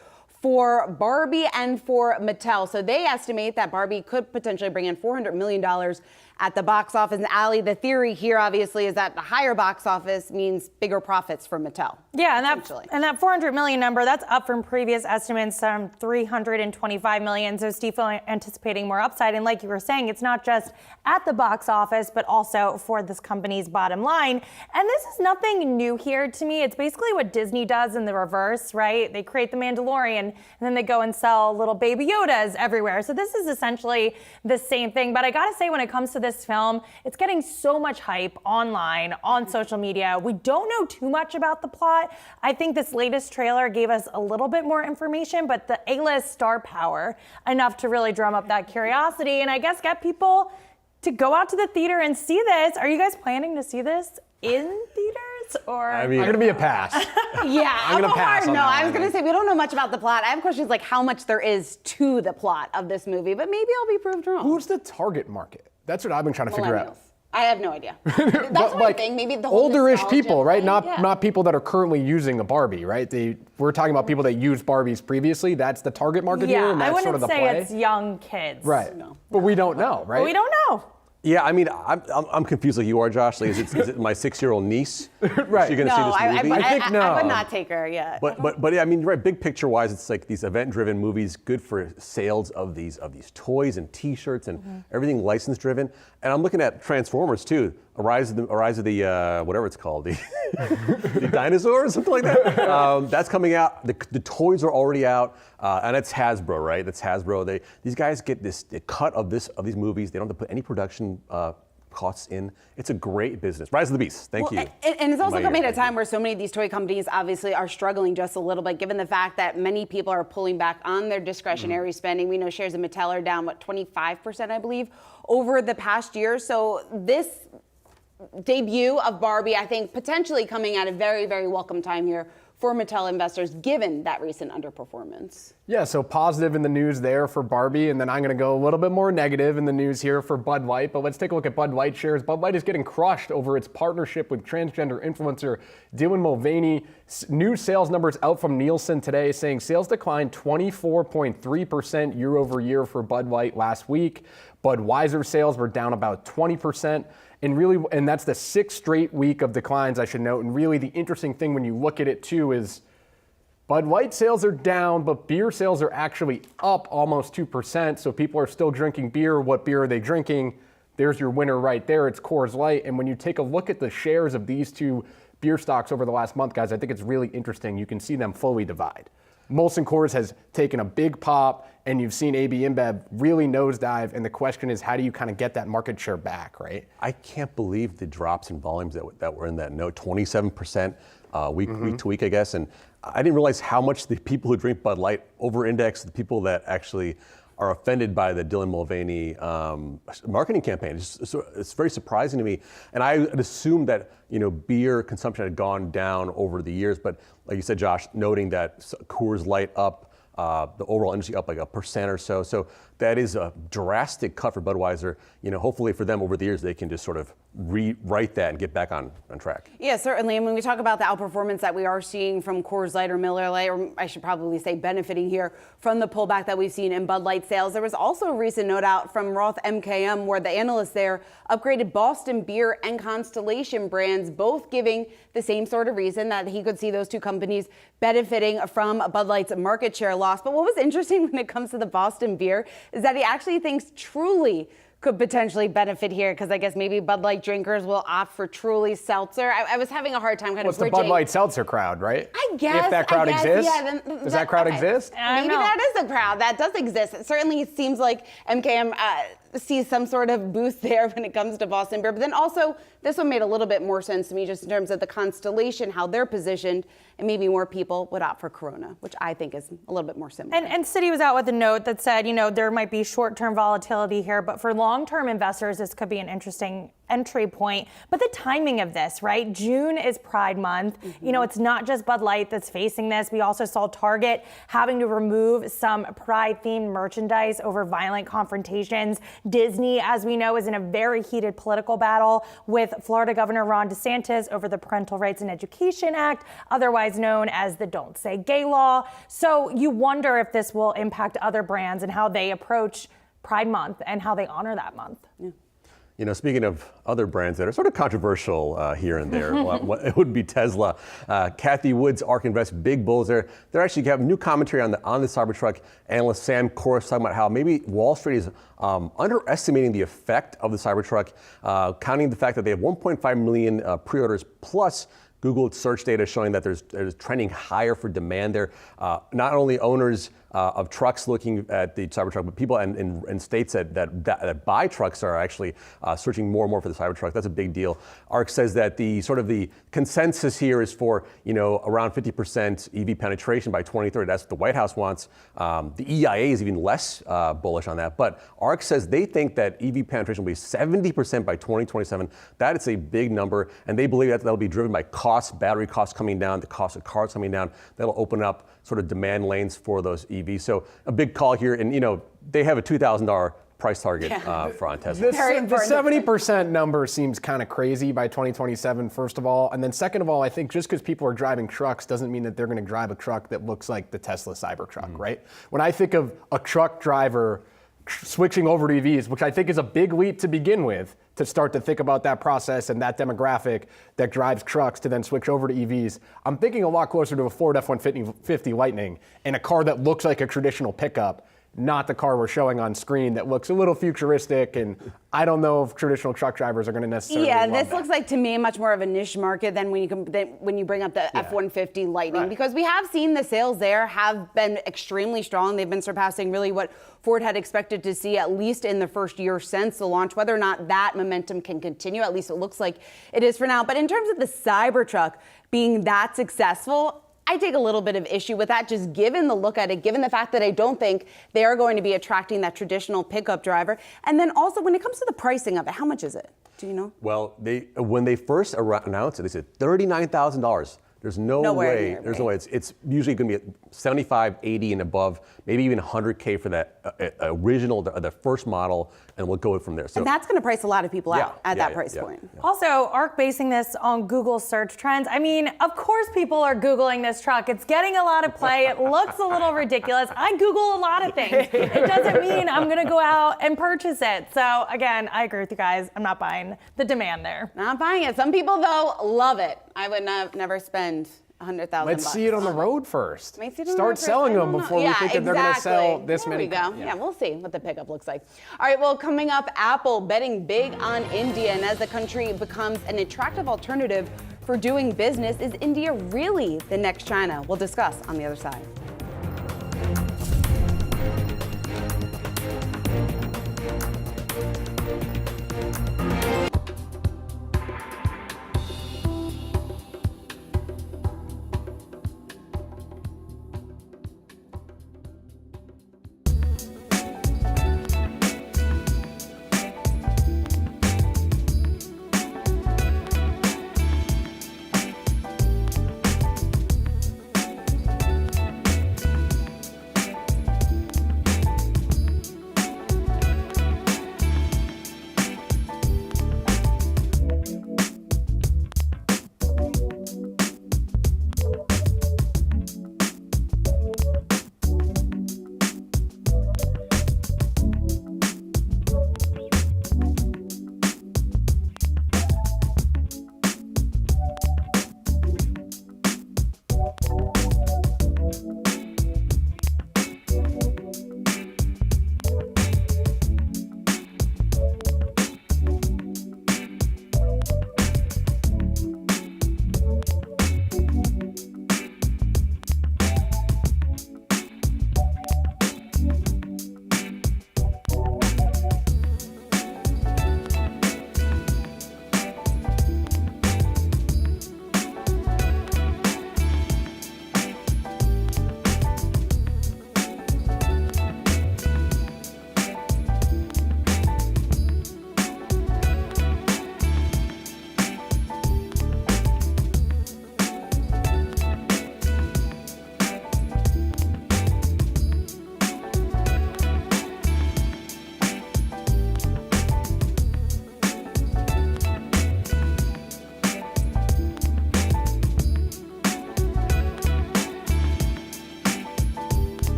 [SPEAKER 1] for Barbie and for Mattel. So they estimate that Barbie could potentially bring in $400 million at the box office. And Allie, the theory here obviously is that the higher box office means bigger profits for Mattel.
[SPEAKER 8] Yeah, and that 400 million number, that's up from previous estimates, 325 million. So Stifel anticipating more upside. And like you were saying, it's not just at the box office, but also for this company's bottom line. And this is nothing new here to me. It's basically what Disney does in the reverse, right? They create the Mandalorian and then they go and sell little baby Yodas everywhere. So this is essentially the same thing. But I gotta say, when it comes to this film, it's getting so much hype online, on social media. We don't know too much about the plot. I think this latest trailer gave us a little bit more information, but the A-list star power, enough to really drum up that curiosity and I guess get people to go out to the theater and see this. Are you guys planning to see this in theaters? Or
[SPEAKER 15] I mean, I'm gonna be a pass.
[SPEAKER 1] Yeah,
[SPEAKER 15] I'm gonna pass.
[SPEAKER 1] No, I was gonna say we don't know much about the plot. I have questions like how much there is to the plot of this movie, but maybe I'll be proved wrong.
[SPEAKER 15] Who's the target market? That's what I've been trying to figure out.
[SPEAKER 1] I have no idea. That's what I think. Maybe the whole
[SPEAKER 15] older-ish people, right?
[SPEAKER 1] thing.
[SPEAKER 15] Not people that are currently using a Barbie, right? We're talking about people that used Barbies previously. That's the target market here, and that's sort of the play.
[SPEAKER 8] I wouldn't say it's young kids.
[SPEAKER 15] Right. No. But we don't know, right?
[SPEAKER 8] But we don't know.
[SPEAKER 16] Yeah, I mean, I'm confused like you are, Josh. Like, is it my 6-year-old niece?
[SPEAKER 15] Right.
[SPEAKER 16] Is she going to see this movie?
[SPEAKER 1] I think no. I would not take her yet.
[SPEAKER 16] But yeah, I mean, right. Big picture wise, it's like these event-driven movies, good for sales of these toys and T-shirts and everything license-driven. And I'm looking at Transformers too. A rise of the whatever it's called, the dinosaur or something like that. That's coming out. The toys are already out, and it's Hasbro, right? That's Hasbro. These guys get the cut of these movies. They don't have to put any production costs in. It's a great business. Rise of the Beast. Thank you.
[SPEAKER 1] And it's also coming at a time where so many of these toy companies obviously are struggling just a little bit, given the fact that many people are pulling back on their discretionary spending. We know shares of Mattel are down, 25%, I believe, over the past year. So this debut of Barbie, I think, potentially coming at a very, very welcome time here for Mattel investors, given that recent underperformance.
[SPEAKER 15] Yeah, so positive in the news there for Barbie, and then I'm going to go a little bit more negative in the news here for Bud Light. But let's take a look at Bud Light shares. Bud Light is getting crushed over its partnership with transgender influencer Dylan Mulvaney. New sales numbers out from Nielsen today saying sales declined 24.3% year over year for Bud Light last week. Budweiser sales were down about 20%. And that's the 6th straight week of declines, I should note. And really the interesting thing when you look at it too is Bud Light sales are down, but beer sales are actually up almost 2%. So people are still drinking beer. What beer are they drinking? There's your winner right there. It's Coors Light. And when you take a look at the shares of these two beer stocks over the last month, guys, I think it's really interesting. You can see them fully divide. Molson Coors has taken a big pop, and you've seen AB InBev really nosedive, and the question is, how do you kind of get that market share back, right?
[SPEAKER 16] I can't believe the drops in volumes that were in that note, 27% week to week, I guess. And I didn't realize how much the people who drink Bud Light over-index the people that actually are offended by the Dylan Mulvaney marketing campaign. It's very surprising to me. And I had assumed that beer consumption had gone down over the years, but like you said, Josh, noting that Coors Light up, the overall industry up like 1% or so. So that is a drastic cut for Budweiser. Hopefully for them over the years, they can just sort of rewrite that and get back on track.
[SPEAKER 1] Yeah, certainly. And when we talk about the outperformance that we are seeing from Coors Light or Miller Lite, or I should probably say benefiting here from the pullback that we've seen in Bud Light sales, there was also a recent note out from Roth MKM where the analysts there upgraded Boston Beer and Constellation brands, both giving the same sort of reason that he could see those two companies benefiting from Bud Light's market share loss. But what was interesting when it comes to the Boston Beer is that he actually thinks Truly could potentially benefit here because I guess maybe Bud Light drinkers will opt for Truly Seltzer. I was having a hard time kind of bridging.
[SPEAKER 15] What's the Bud Light Seltzer crowd, right?
[SPEAKER 1] I guess.
[SPEAKER 15] If that crowd exists?
[SPEAKER 1] Yeah,
[SPEAKER 15] Does that crowd exist?
[SPEAKER 1] Maybe that is a crowd. That does exist. It certainly seems like MKM sees some sort of boost there when it comes to Boston Beer. But then also, this one made a little bit more sense to me just in terms of the constellation, how they're positioned, and maybe more people would opt for Corona, which I think is a little bit more similar.
[SPEAKER 8] And Citi was out with a note that said, there might be short-term volatility here, but for long-term investors, this could be an interesting entry point. But the timing of this, right? June is Pride Month. It's not just Bud Light that's facing this. We also saw Target having to remove some Pride-themed merchandise over violent confrontations. Disney, as we know, is in a very heated political battle with Florida Governor Ron DeSantis over the Parental Rights in Education Act, otherwise known as the Don't Say Gay law. So you wonder if this will impact other brands and how they approach Pride Month and how they honor that month.
[SPEAKER 16] Yeah. Speaking of other brands that are sort of controversial here and there, it would be Tesla. Kathy Wood's ARK Invest, big bulls there. They're actually having new commentary on the Cybertruck. Analyst Sam Corris talking about how maybe Wall Street is underestimating the effect of the Cybertruck, counting the fact that they have 1.5 million pre-orders plus Google search data showing that there's trending higher for demand there. Not only owners of trucks looking at the Cybertruck, but people in states that buy trucks are actually searching more and more for the Cybertruck. That's a big deal. ARK says that the consensus here is for around 50% EV penetration by 2030. That's what the White House wants. The EIA is even less bullish on that. But ARK says they think that EV penetration will be 70% by 2027. That is a big number, and they believe that that'll be driven by costs, battery costs coming down, the cost of cars coming down. That'll open up sort of demand lanes for those EVs. So a big call here, and they have a $2,000 price target for on Tesla.
[SPEAKER 15] The 70% number seems kind of crazy by 2027, first of all. And then second of all, I think just because people are driving trucks doesn't mean that they're going to drive a truck that looks like the Tesla Cybertruck, right? When I think of a truck driver switching over to EVs, which I think is a big leap to begin with, to start to think about that process and that demographic that drives trucks to then switch over to EVs, I'm thinking a lot closer to a Ford F-150 Lightning and a car that looks like a traditional pickup, not the car we're showing on screen that looks a little futuristic, and I don't know if traditional truck drivers are going to necessarily love
[SPEAKER 1] this
[SPEAKER 15] that.
[SPEAKER 1] looks like to me much more of a niche market than when you bring up the F-150 Lightning, because we have seen the sales there have been extremely strong. They've been surpassing really what Ford had expected to see, at least in the first year since the launch. Whether or not that momentum can continue, at least it looks like it is for now. But in terms of the Cybertruck being that successful, I take a little bit of issue with that, just given the look at it, given the fact that I don't think they are going to be attracting that traditional pickup driver. And then also when it comes to the pricing of it, how much is it? Do you know?
[SPEAKER 16] Well, when they first announced it, they said $39,000. There's no way. There's no way. It's usually going to be 75, 80 and above, maybe even 100K for that original, the first model, and we'll go from there. So,
[SPEAKER 1] and that's going to price a lot of people out at that price point.
[SPEAKER 8] Also, ARK basing this on Google search trends. I mean, of course people are Googling this truck. It's getting a lot of play. It looks a little ridiculous. I Google a lot of things. It doesn't mean I'm going to go out and purchase it. So again, I agree with you guys. I'm not buying the demand there.
[SPEAKER 1] Not buying it. Some people, though, love it. I would never spend $100,000.
[SPEAKER 15] Let's see it on the road first.
[SPEAKER 1] Start
[SPEAKER 15] selling them before we think that they're going to sell this many.
[SPEAKER 1] There we go. Yeah, we'll see what the pickup looks like. All right, well, coming up, Apple betting big on India. And as the country becomes an attractive alternative for doing business, is India really the next China? We'll discuss on the other side.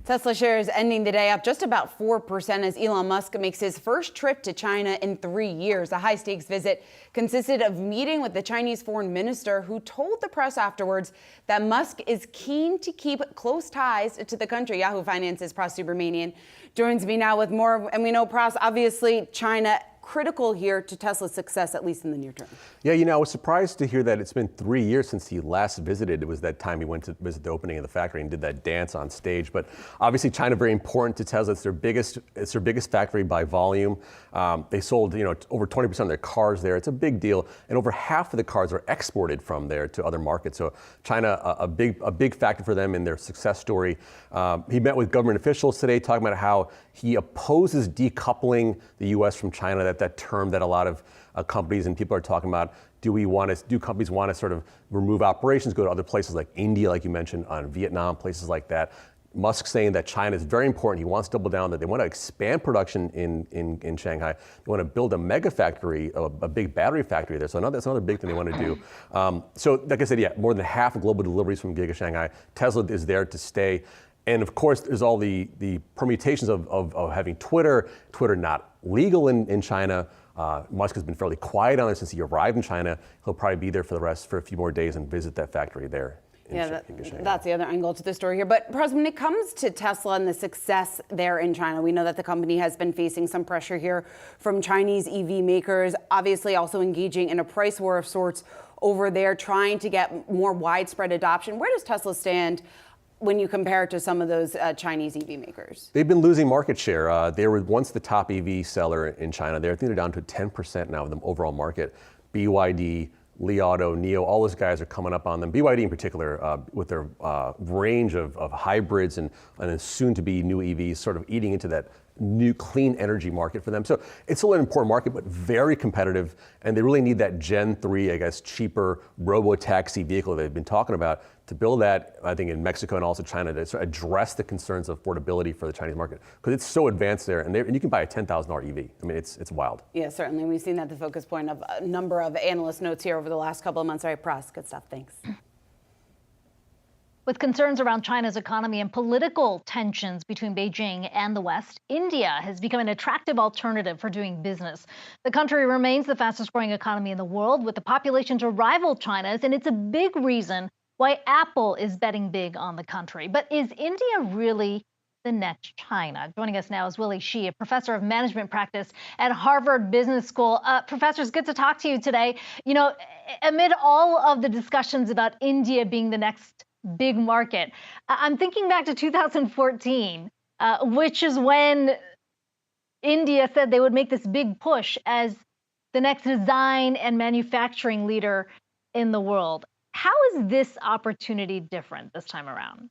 [SPEAKER 1] Tesla shares ending the day up just about 4% as Elon Musk makes his first trip to China in 3 years. The high-stakes visit consisted of meeting with the Chinese foreign minister, who told the press afterwards that Musk is keen to keep close ties to the country. Yahoo Finance's Pras Subramanian joins me now with more. And we know, Pras, obviously China critical here to Tesla's success, at least in the near term.
[SPEAKER 16] Yeah, you know, I was surprised to hear that it's been 3 years since he last visited. It was that time he went to visit the opening of the factory and did that dance on stage. But obviously, China very important to Tesla. It's their biggest factory by volume. They sold, over 20% of their cars there. It's a big deal, and over half of the cars are exported from there to other markets. So China, a big factor for them in their success story. He met with government officials today, talking about how he opposes decoupling the U.S. from China. That term that a lot of companies and people are talking about. Do companies want to sort of remove operations, go to other places like India, like you mentioned, on Vietnam, places like that? Musk saying that China is very important. He wants to double down, that they want to expand production in Shanghai. They want to build a mega factory, a big battery factory there. So that's another big thing they want to do. So like I said, yeah, more than half of global deliveries from Giga Shanghai. Tesla is there to stay. And of course, there's all the permutations of having Twitter not legal in China. Musk has been fairly quiet on it since he arrived in China. He'll probably be there for a few more days and visit that factory there.
[SPEAKER 1] That's the other angle to the story here. But Pras, when it comes to Tesla and the success there in China, we know that the company has been facing some pressure here from Chinese EV makers, obviously also engaging in a price war of sorts over there, trying to get more widespread adoption. Where does Tesla stand when you compare it to some of those Chinese EV makers?
[SPEAKER 16] They've been losing market share. They were once the top EV seller in China. I think they're down to 10% now of the overall market. BYD, Li Auto, NIO, all those guys are coming up on them. BYD in particular, with their range of hybrids and then soon to be new EVs, sort of eating into that new clean energy market for them. So it's still an important market, but very competitive. And they really need that Gen 3, I guess, cheaper robo-taxi vehicle they've been talking about to build that, I think, in Mexico and also China, to sort of address the concerns of affordability for the Chinese market, because it's so advanced there. And you can buy a $10,000 EV. I mean, it's wild.
[SPEAKER 1] Yeah, certainly. We've seen that the focus point of a number of analyst notes here over the last couple of months. All right, Pras, good stuff. Thanks.
[SPEAKER 2] With concerns around China's economy and political tensions between Beijing and the West, India has become an attractive alternative for doing business. The country remains the fastest growing economy in the world, with the population to rival China's, and it's a big reason why Apple is betting big on the country. But is India really the next China? Joining us now is Willy Shih, a professor of management practice at Harvard Business School. Professor, it's good to talk to you today. Amid all of the discussions about India being the next big market, I'm thinking back to 2014, which is when India said they would make this big push as the next design and manufacturing leader in the world. How is this opportunity different this time around?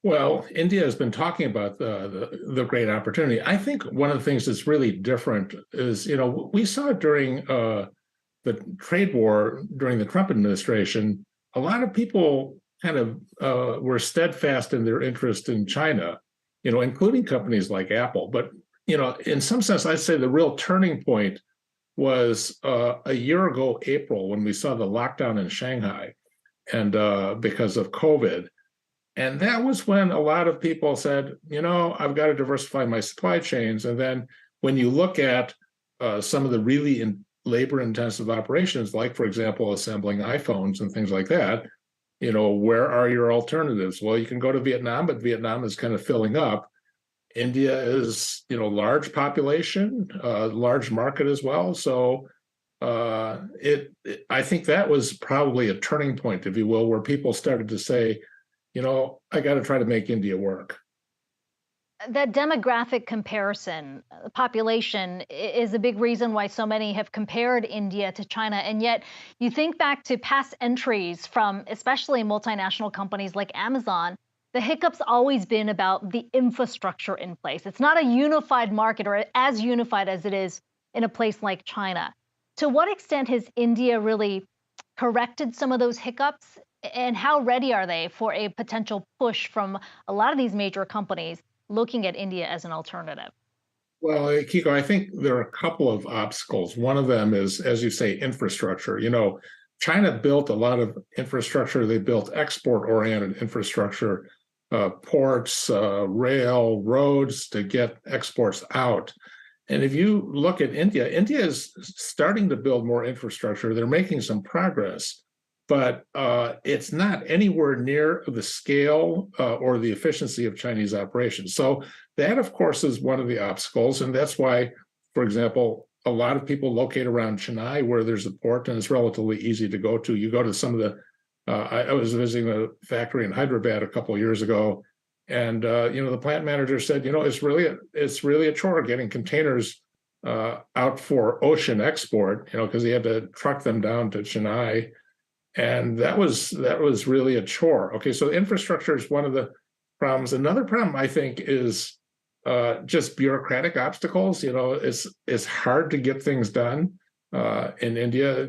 [SPEAKER 17] Well, India has been talking about the great opportunity. I think one of the things that's really different is, we saw during the trade war during the Trump administration, a lot of people kind of were steadfast in their interest in China, including companies like Apple. But, in some sense, I'd say the real turning point was a year ago, April, when we saw the lockdown in Shanghai and because of COVID. And that was when a lot of people said, I've got to diversify my supply chains. And then when you look at some of the really labor-intensive operations, like, for example, assembling iPhones and things like that, where are your alternatives? Well, you can go to Vietnam, but Vietnam is kind of filling up. India is, large population, large market as well. So I think that was probably a turning point, if you will, where people started to say, I got to try to make India work.
[SPEAKER 2] That demographic comparison, population, is a big reason why so many have compared India to China. And yet you think back to past entries from especially multinational companies like Amazon, the hiccup's always been about the infrastructure in place. It's not a unified market, or as unified as it is in a place like China. To what extent has India really corrected some of those hiccups? And how ready are they for a potential push from a lot of these major companies looking at India as an alternative?
[SPEAKER 17] Well, Kiko, I think there are a couple of obstacles. One of them is, as you say, infrastructure. China built a lot of infrastructure. They built export-oriented infrastructure ports, rail, roads to get exports out. And if you look at India, India is starting to build more infrastructure. They're making some progress, but it's not anywhere near the scale or the efficiency of Chinese operations. So that, of course, is one of the obstacles. And that's why, for example, a lot of people locate around Chennai where there's a port and it's relatively easy to go to. You go to some of the, I was visiting a factory in Hyderabad a couple of years ago, and the plant manager said, it's really a chore getting containers out for ocean export, because he had to truck them down to Chennai, and that was really a chore. Okay, so infrastructure is one of the problems. Another problem, I think, is just bureaucratic obstacles. It's hard to get things done in India.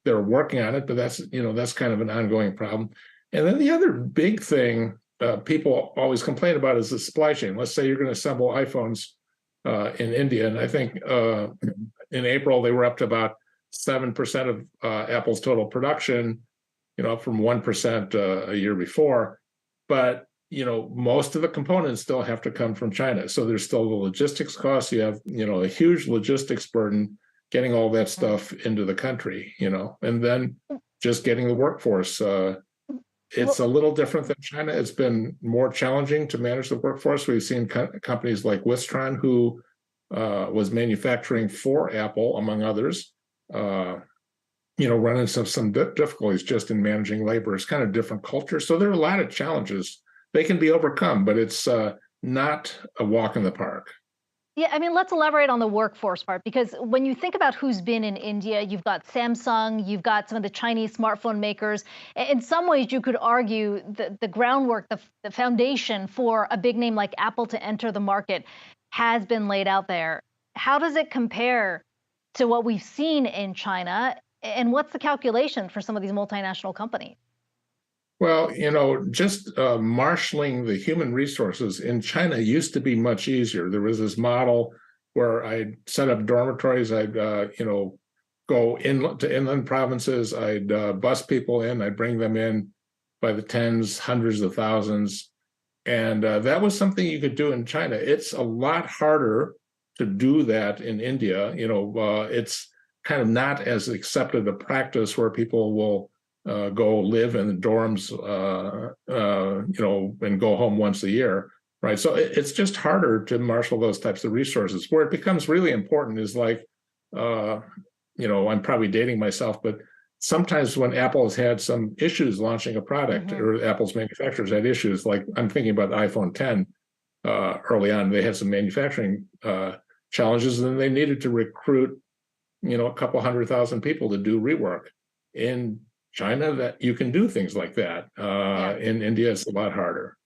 [SPEAKER 17] They're working on it, but that's kind of an ongoing problem. And then the other big thing people always complain about is the supply chain. Let's say you're going to assemble iPhones in India, and I think in April they were up to about 7% of Apple's total production, from 1% a year before. But most of the components still have to come from China, so there's still the logistics costs. You have a huge logistics burden getting all that stuff into the country, and then just getting the workforce. It's a little different than China. It's been more challenging to manage the workforce. We've seen companies like Wistron, who was manufacturing for Apple, among others, run into some difficulties just in managing labor. It's kind of different culture. So there are a lot of challenges. They can be overcome, but it's not a walk in the park.
[SPEAKER 2] Yeah, I mean, let's elaborate on the workforce part, because when you think about who's been in India, you've got Samsung, you've got some of the Chinese smartphone makers. In some ways, you could argue the groundwork, the foundation for a big name like Apple to enter the market has been laid out there. How does it compare to what we've seen in China? And what's the calculation for some of these multinational companies?
[SPEAKER 17] Well, just marshaling the human resources in China used to be much easier. There was this model where I'd set up dormitories. I'd, go to inland provinces. I'd bus people in. I'd bring them in by the tens, hundreds of thousands. And that was something you could do in China. It's a lot harder to do that in India. It's kind of not as accepted a practice where people will go live in the dorms, and go home once a year, right? So it's just harder to marshal those types of resources. Where it becomes really important is like, I'm probably dating myself, but sometimes when Apple has had some issues launching a product, or Apple's manufacturers had issues, like I'm thinking about the iPhone 10 early on, they had some manufacturing challenges, and they needed to recruit, a couple 100,000 people to do rework. In China, that you can do things like that. In India, it's a lot harder.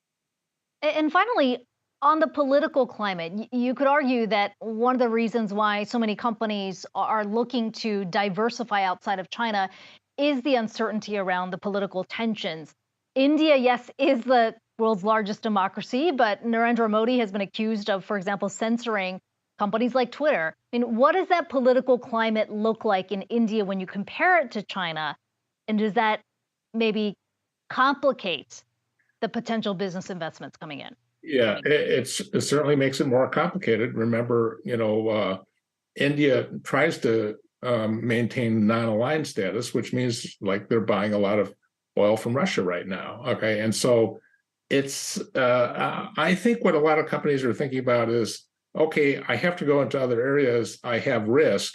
[SPEAKER 2] And finally, on the political climate, you could argue that one of the reasons why so many companies are looking to diversify outside of China is the uncertainty around the political tensions. India, yes, is the world's largest democracy, but Narendra Modi has been accused of, for example, censoring companies like Twitter. I mean, what does that political climate look like in India when you compare it to China? And does that maybe complicate the potential business investments coming in?
[SPEAKER 17] Yeah, it certainly makes it more complicated. Remember, India tries to maintain non-aligned status, which means like they're buying a lot of oil from Russia right now. Okay, and so it's I think what a lot of companies are thinking about is, okay, I have to go into other areas. I have risk.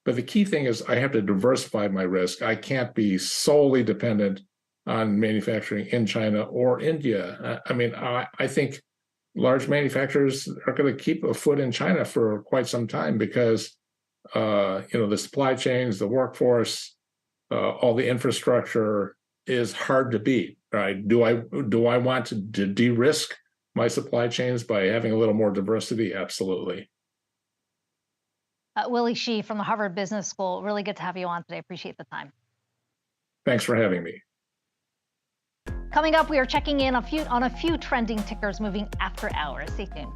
[SPEAKER 17] But the key thing is I have to diversify my risk. I can't be solely dependent on manufacturing in China or India. I think large manufacturers are going to keep a foot in China for quite some time because, the supply chains, the workforce, all the infrastructure is hard to beat. Right? Do I want to de-risk my supply chains by having a little more diversity? Absolutely.
[SPEAKER 2] Willie Shih from the Harvard Business School. Really good to have you on today. Appreciate the time.
[SPEAKER 17] Thanks for having me.
[SPEAKER 2] Coming up, we are checking in on a few trending tickers moving after hours. Stay tuned.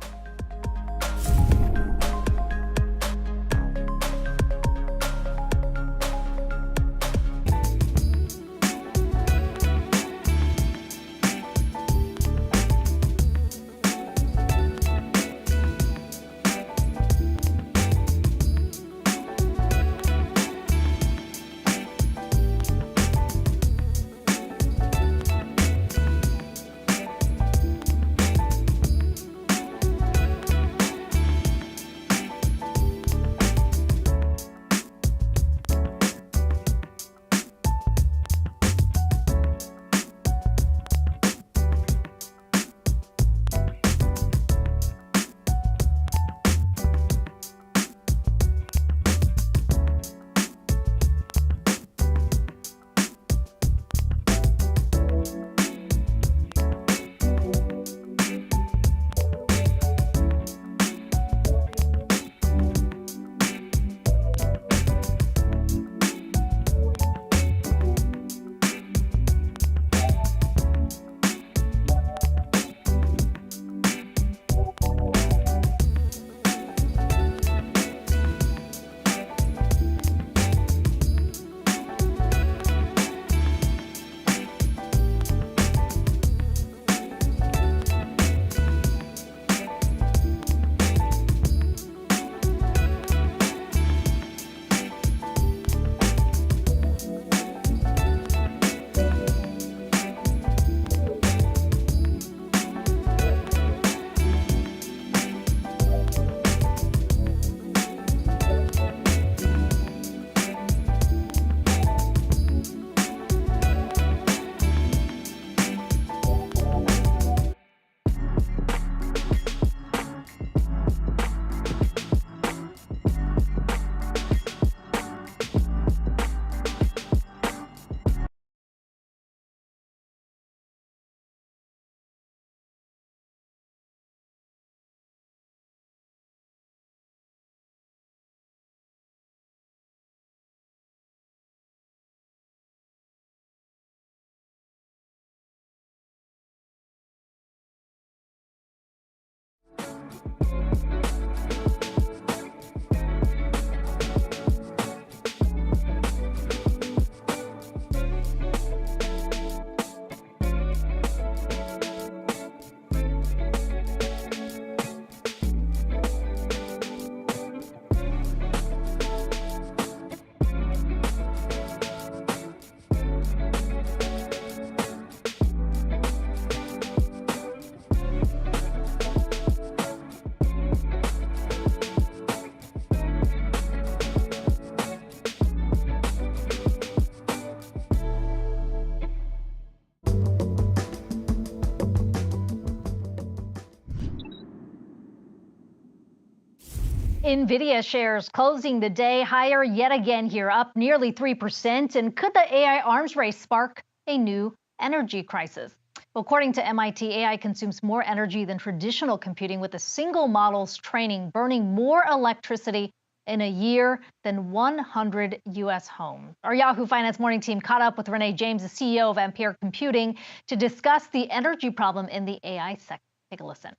[SPEAKER 2] NVIDIA shares closing the day higher yet again here, up nearly 3%. And could the AI arms race spark a new energy crisis? Well, according to MIT, AI consumes more energy than traditional computing, with a single model's training burning more electricity in a year than 100 U.S. homes. Our Yahoo Finance morning team caught up with Renee James, the CEO of Ampere Computing, to discuss the energy problem in the AI sector. Take a listen.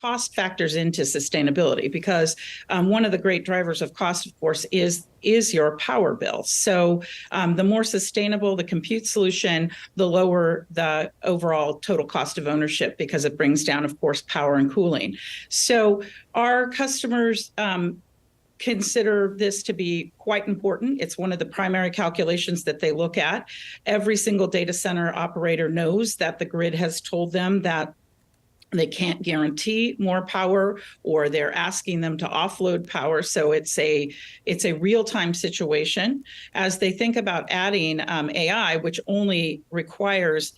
[SPEAKER 18] Cost factors into sustainability because one of the great drivers of cost, of course, is your power bill. So the more sustainable the compute solution, the lower the overall total cost of ownership, because it brings down, of course, power and cooling. So our customers consider this to be quite important. It's one of the primary calculations that they look at. Every single data center operator knows that the grid has told them that they can't guarantee more power, or they're asking them to offload power. So it's a real-time situation. As they think about adding AI, which only requires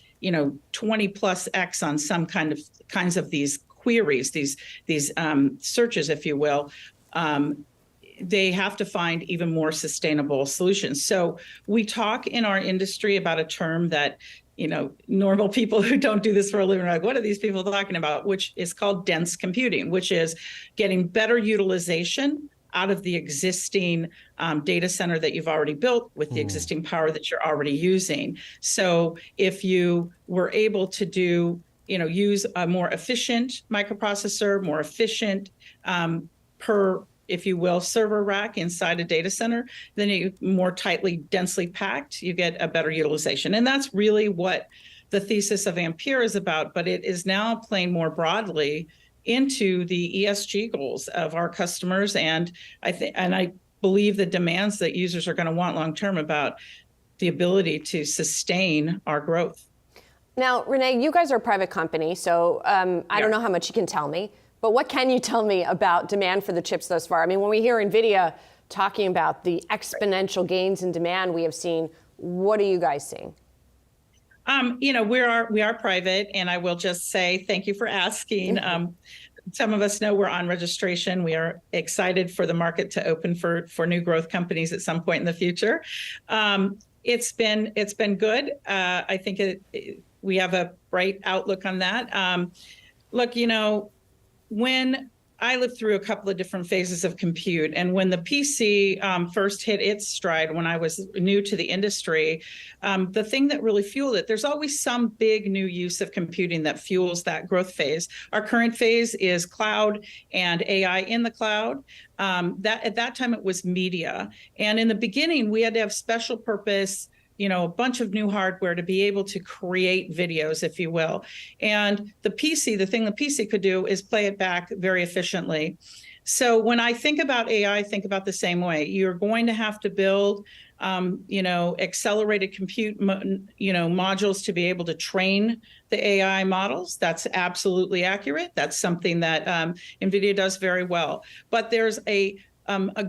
[SPEAKER 18] 20 plus X on some kinds of these queries, these searches, if you will, they have to find even more sustainable solutions. So we talk in our industry about a term that normal people who don't do this for a living are like, what are these people talking about? Which is called dense computing, which is getting better utilization out of the existing data center that you've already built with the existing power that you're already using. So if you were able to use a more efficient microprocessor, more efficient per, if you will, server rack inside a data center, then you more tightly, densely packed, you get a better utilization. And that's really what the thesis of Ampere is about, but it is now playing more broadly into the ESG goals of our customers. And I believe the demands that users are going to want long-term about the ability to sustain our growth.
[SPEAKER 19] Now, Renee, you guys are a private company, so I don't know how much you can tell me. But what can you tell me about demand for the chips thus far? I mean, when we hear NVIDIA talking about the exponential gains in demand we have seen, what are you guys seeing?
[SPEAKER 18] We are private, and I will just say thank you for asking. Some of us know we're on registration. We are excited for the market to open for new growth companies at some point in the future. It's been good. I think we have a bright outlook on that. Look, when I lived through a couple of different phases of compute, and when the PC first hit its stride when I was new to the industry, the thing that really fueled it, there's always some big new use of computing that fuels that growth phase. Our current phase is cloud and AI in the cloud. At that time it was media, and in the beginning we had to have special purpose, a bunch of new hardware to be able to create videos, if you will. And the thing the PC could do is play it back very efficiently. So when I think about AI, I think about the same way. You're going to have to build, accelerated compute, modules to be able to train the AI models. That's absolutely accurate. That's something that NVIDIA does very well. But there's a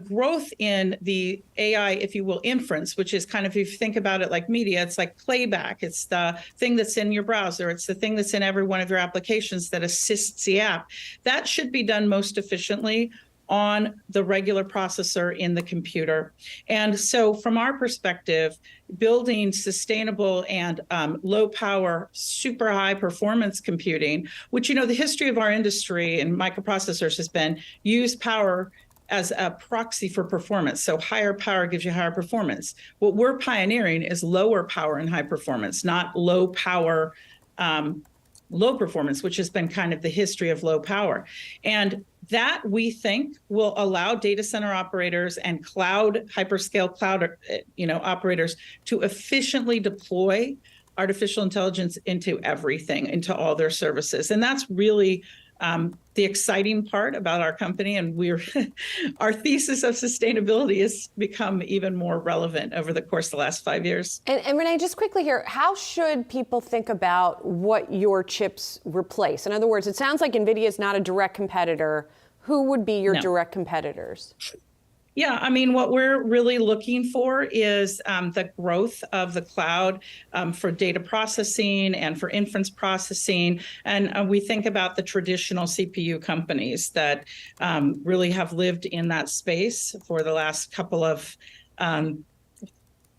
[SPEAKER 18] growth in the AI, if you will, inference, which is kind of, if you think about it like media, it's like playback. It's the thing that's in your browser. It's the thing that's in every one of your applications that assists the app. That should be done most efficiently on the regular processor in the computer. And so from our perspective, building sustainable and low power, super high performance computing, which, the history of our industry and microprocessors has been use power as a proxy for performance. So higher power gives you higher performance. What we're pioneering is lower power and high performance, not low power low performance, which has been kind of the history of low power. And that, we think, will allow data center operators and hyperscale cloud operators to efficiently deploy artificial intelligence into everything, into all their services. And that's really the exciting part about our company. And our thesis of sustainability has become even more relevant over the course of the last 5 years.
[SPEAKER 19] And Renee, just quickly here, how should people think about what your chips replace? In other words, it sounds like NVIDIA is not a direct competitor. Who would be your direct competitors?
[SPEAKER 18] Yeah, I mean, what we're really looking for is the growth of the cloud for data processing and for inference processing. And we think about the traditional CPU companies that really have lived in that space for the last couple of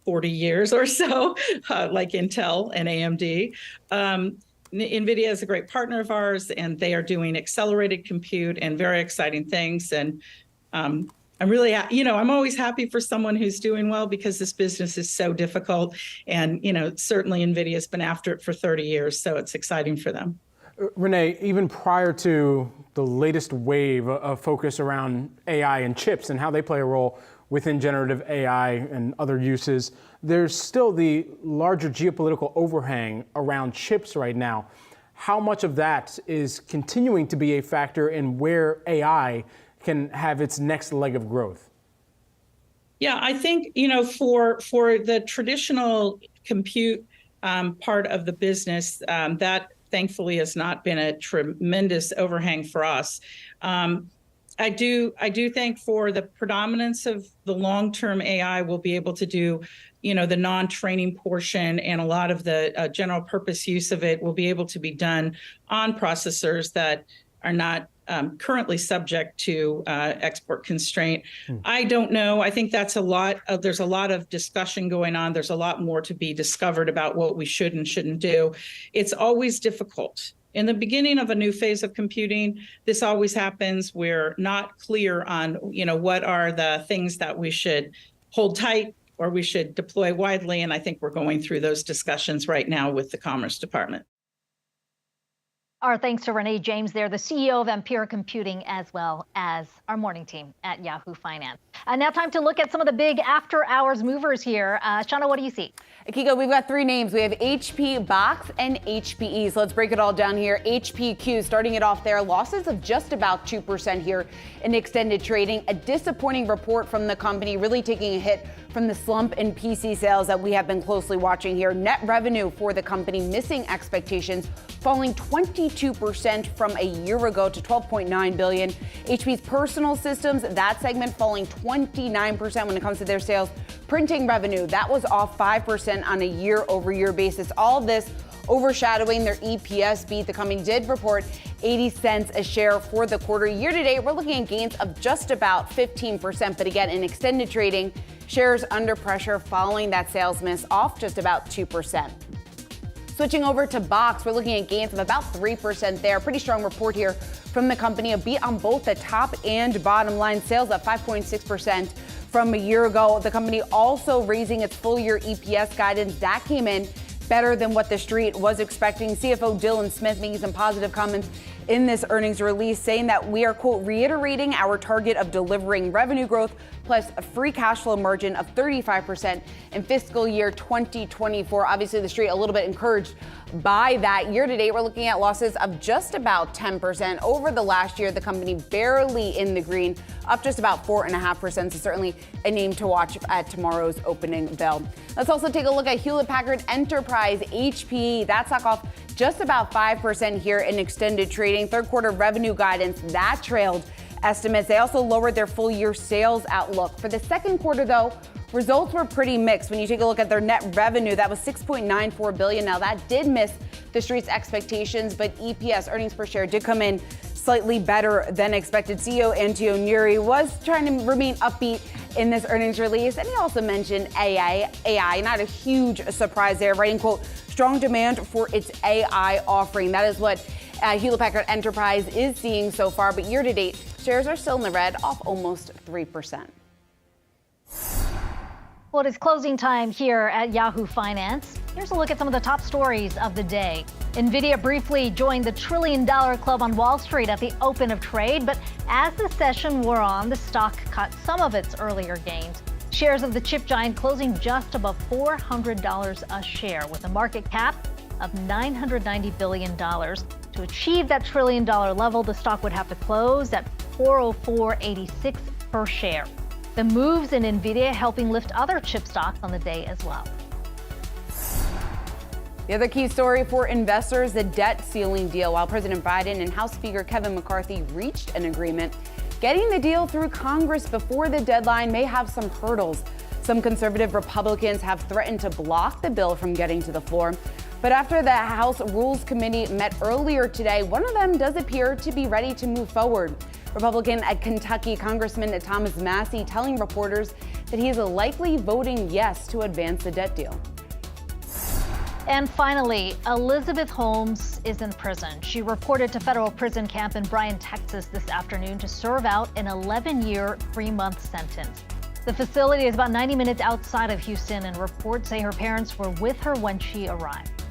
[SPEAKER 18] 40 years or so, like Intel and AMD. NVIDIA is a great partner of ours, and they are doing accelerated compute and very exciting things. And I'm really, I'm always happy for someone who's doing well, because this business is so difficult. And, certainly NVIDIA has been after it for 30 years, so it's exciting for them.
[SPEAKER 3] Renee, even prior to the latest wave of focus around AI and chips and how they play a role within generative AI and other uses, there's still the larger geopolitical overhang around chips right now. How much of that is continuing to be a factor in where AI can have its next leg of growth?
[SPEAKER 18] Yeah, I think, for the traditional compute part of the business, that thankfully has not been a tremendous overhang for us. I do think for the predominance of the long-term AI, we'll be able to do, the non-training portion, and a lot of the general purpose use of it will be able to be done on processors that are not currently subject to export constraint. I don't know. I think that's there's a lot of discussion going on. There's a lot more to be discovered about what we should and shouldn't do. It's always difficult. In the beginning of a new phase of computing, this always happens. We're not clear on, what are the things that we should hold tight or we should deploy widely. And I think we're going through those discussions right now with the Commerce Department.
[SPEAKER 2] Our thanks to Renee James there, the CEO of Ampere Computing, as well as our morning team at Yahoo Finance. Now time to look at some of the big after-hours movers here. Shauna, what do you see?
[SPEAKER 1] Akiko, we've got three names. We have HP Box and HPE. So let's break it all down here. HPQ, starting it off there, losses of just about 2% here in extended trading. A disappointing report from the company, really taking a hit from the slump in PC sales that we have been closely watching here. Net revenue for the company missing expectations, falling 22% from a year ago to $12.9 billion. HP's personal systems, that segment falling 29% when it comes to their sales. Printing revenue, that was off 5% on a year-over-year basis. All of this overshadowing their EPS beat. The company did report 80 cents a share for the quarter. Year to date, we're looking at gains of just about 15%. But again, in extended trading, shares under pressure following that sales miss, off just about 2%. Switching over to Box, we're looking at gains of about 3% there. Pretty strong report here from the company. A beat on both the top and bottom line. Sales up 5.6% from a year ago. The company also raising its full year EPS guidance. That came in better than what the street was expecting. CFO Dylan Smith making some positive comments in this earnings release, saying that we are, quote, reiterating our target of delivering revenue growth plus a free cash flow margin of 35% in fiscal year 2024. Obviously, the street a little bit encouraged by that. Year to date, we're looking at losses of just about 10%. Over the last year, the company barely in the green, up just about 4.5%. So certainly a name to watch at tomorrow's opening bell. Let's also take a look at Hewlett Packard Enterprise, HPE. That stock off just about 5% here in extended trading. Third quarter revenue guidance, that trailed estimates. They also lowered their full year sales outlook. For the second quarter, though, results were pretty mixed. When you take a look at their net revenue, that was $6.94 billion. Now, that did miss the street's expectations, but EPS, earnings per share, did come in slightly better than expected. CEO Antio Neri was trying to remain upbeat in this earnings release, and he also mentioned AI, not a huge surprise there, writing, quote, strong demand for its AI offering. That is what Hewlett Packard Enterprise is seeing so far, but year to date, shares are still in the red, off almost 3%.
[SPEAKER 2] Well, it is closing time here at Yahoo Finance. Here's a look at some of the top stories of the day. Nvidia briefly joined the $1 trillion club on Wall Street at the open of trade, but as the session wore on, the stock cut some of its earlier gains. Shares of the chip giant closing just above $400 a share, with a market cap of $990 billion. To achieve that $1 trillion level, the stock would have to close at $404.86 per share. The moves in Nvidia helping lift other chip stocks on the day as well.
[SPEAKER 1] The other key story for investors, the debt ceiling deal. While President Biden and House Speaker Kevin McCarthy reached an agreement, getting the deal through Congress before the deadline may have some hurdles. Some conservative Republicans have threatened to block the bill from getting to the floor. But after the House Rules Committee met earlier today, one of them does appear to be ready to move forward. Republican at Kentucky Congressman Thomas Massie telling reporters that he is likely voting yes to advance the debt deal.
[SPEAKER 2] And finally, Elizabeth Holmes is in prison. She reported to federal prison camp in Bryan, Texas this afternoon to serve out an 11-year, 3-month sentence. The facility is about 90 minutes outside of Houston, and reports say her parents were with her when she arrived.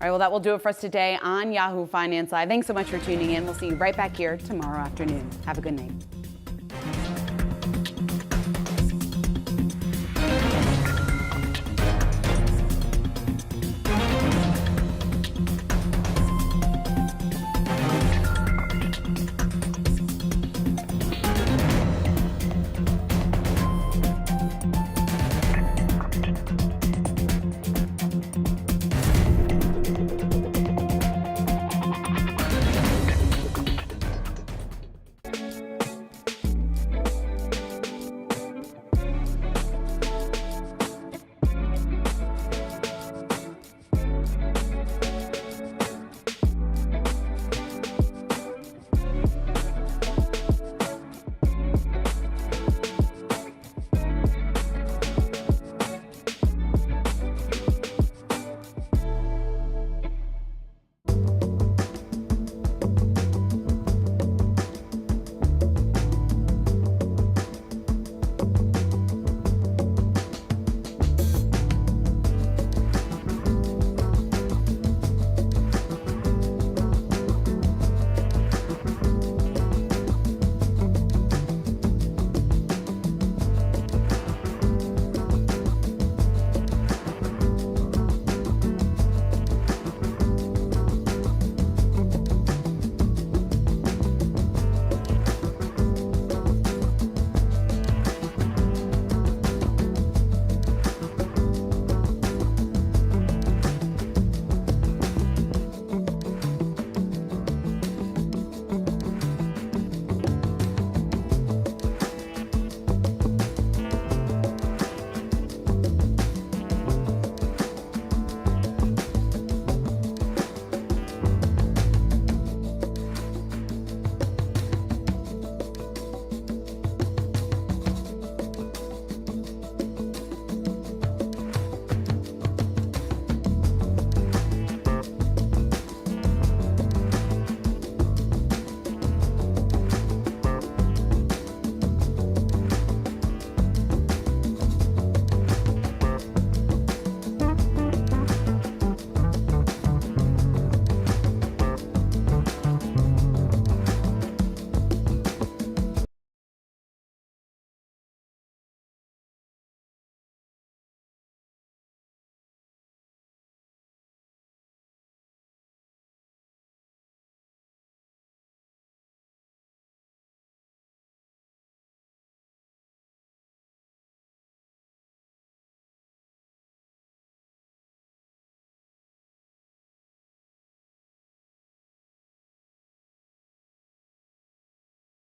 [SPEAKER 1] All right, well, that will do it for us today on Yahoo Finance Live. Thanks so much for tuning in. We'll see you right back here tomorrow afternoon. Have a good night.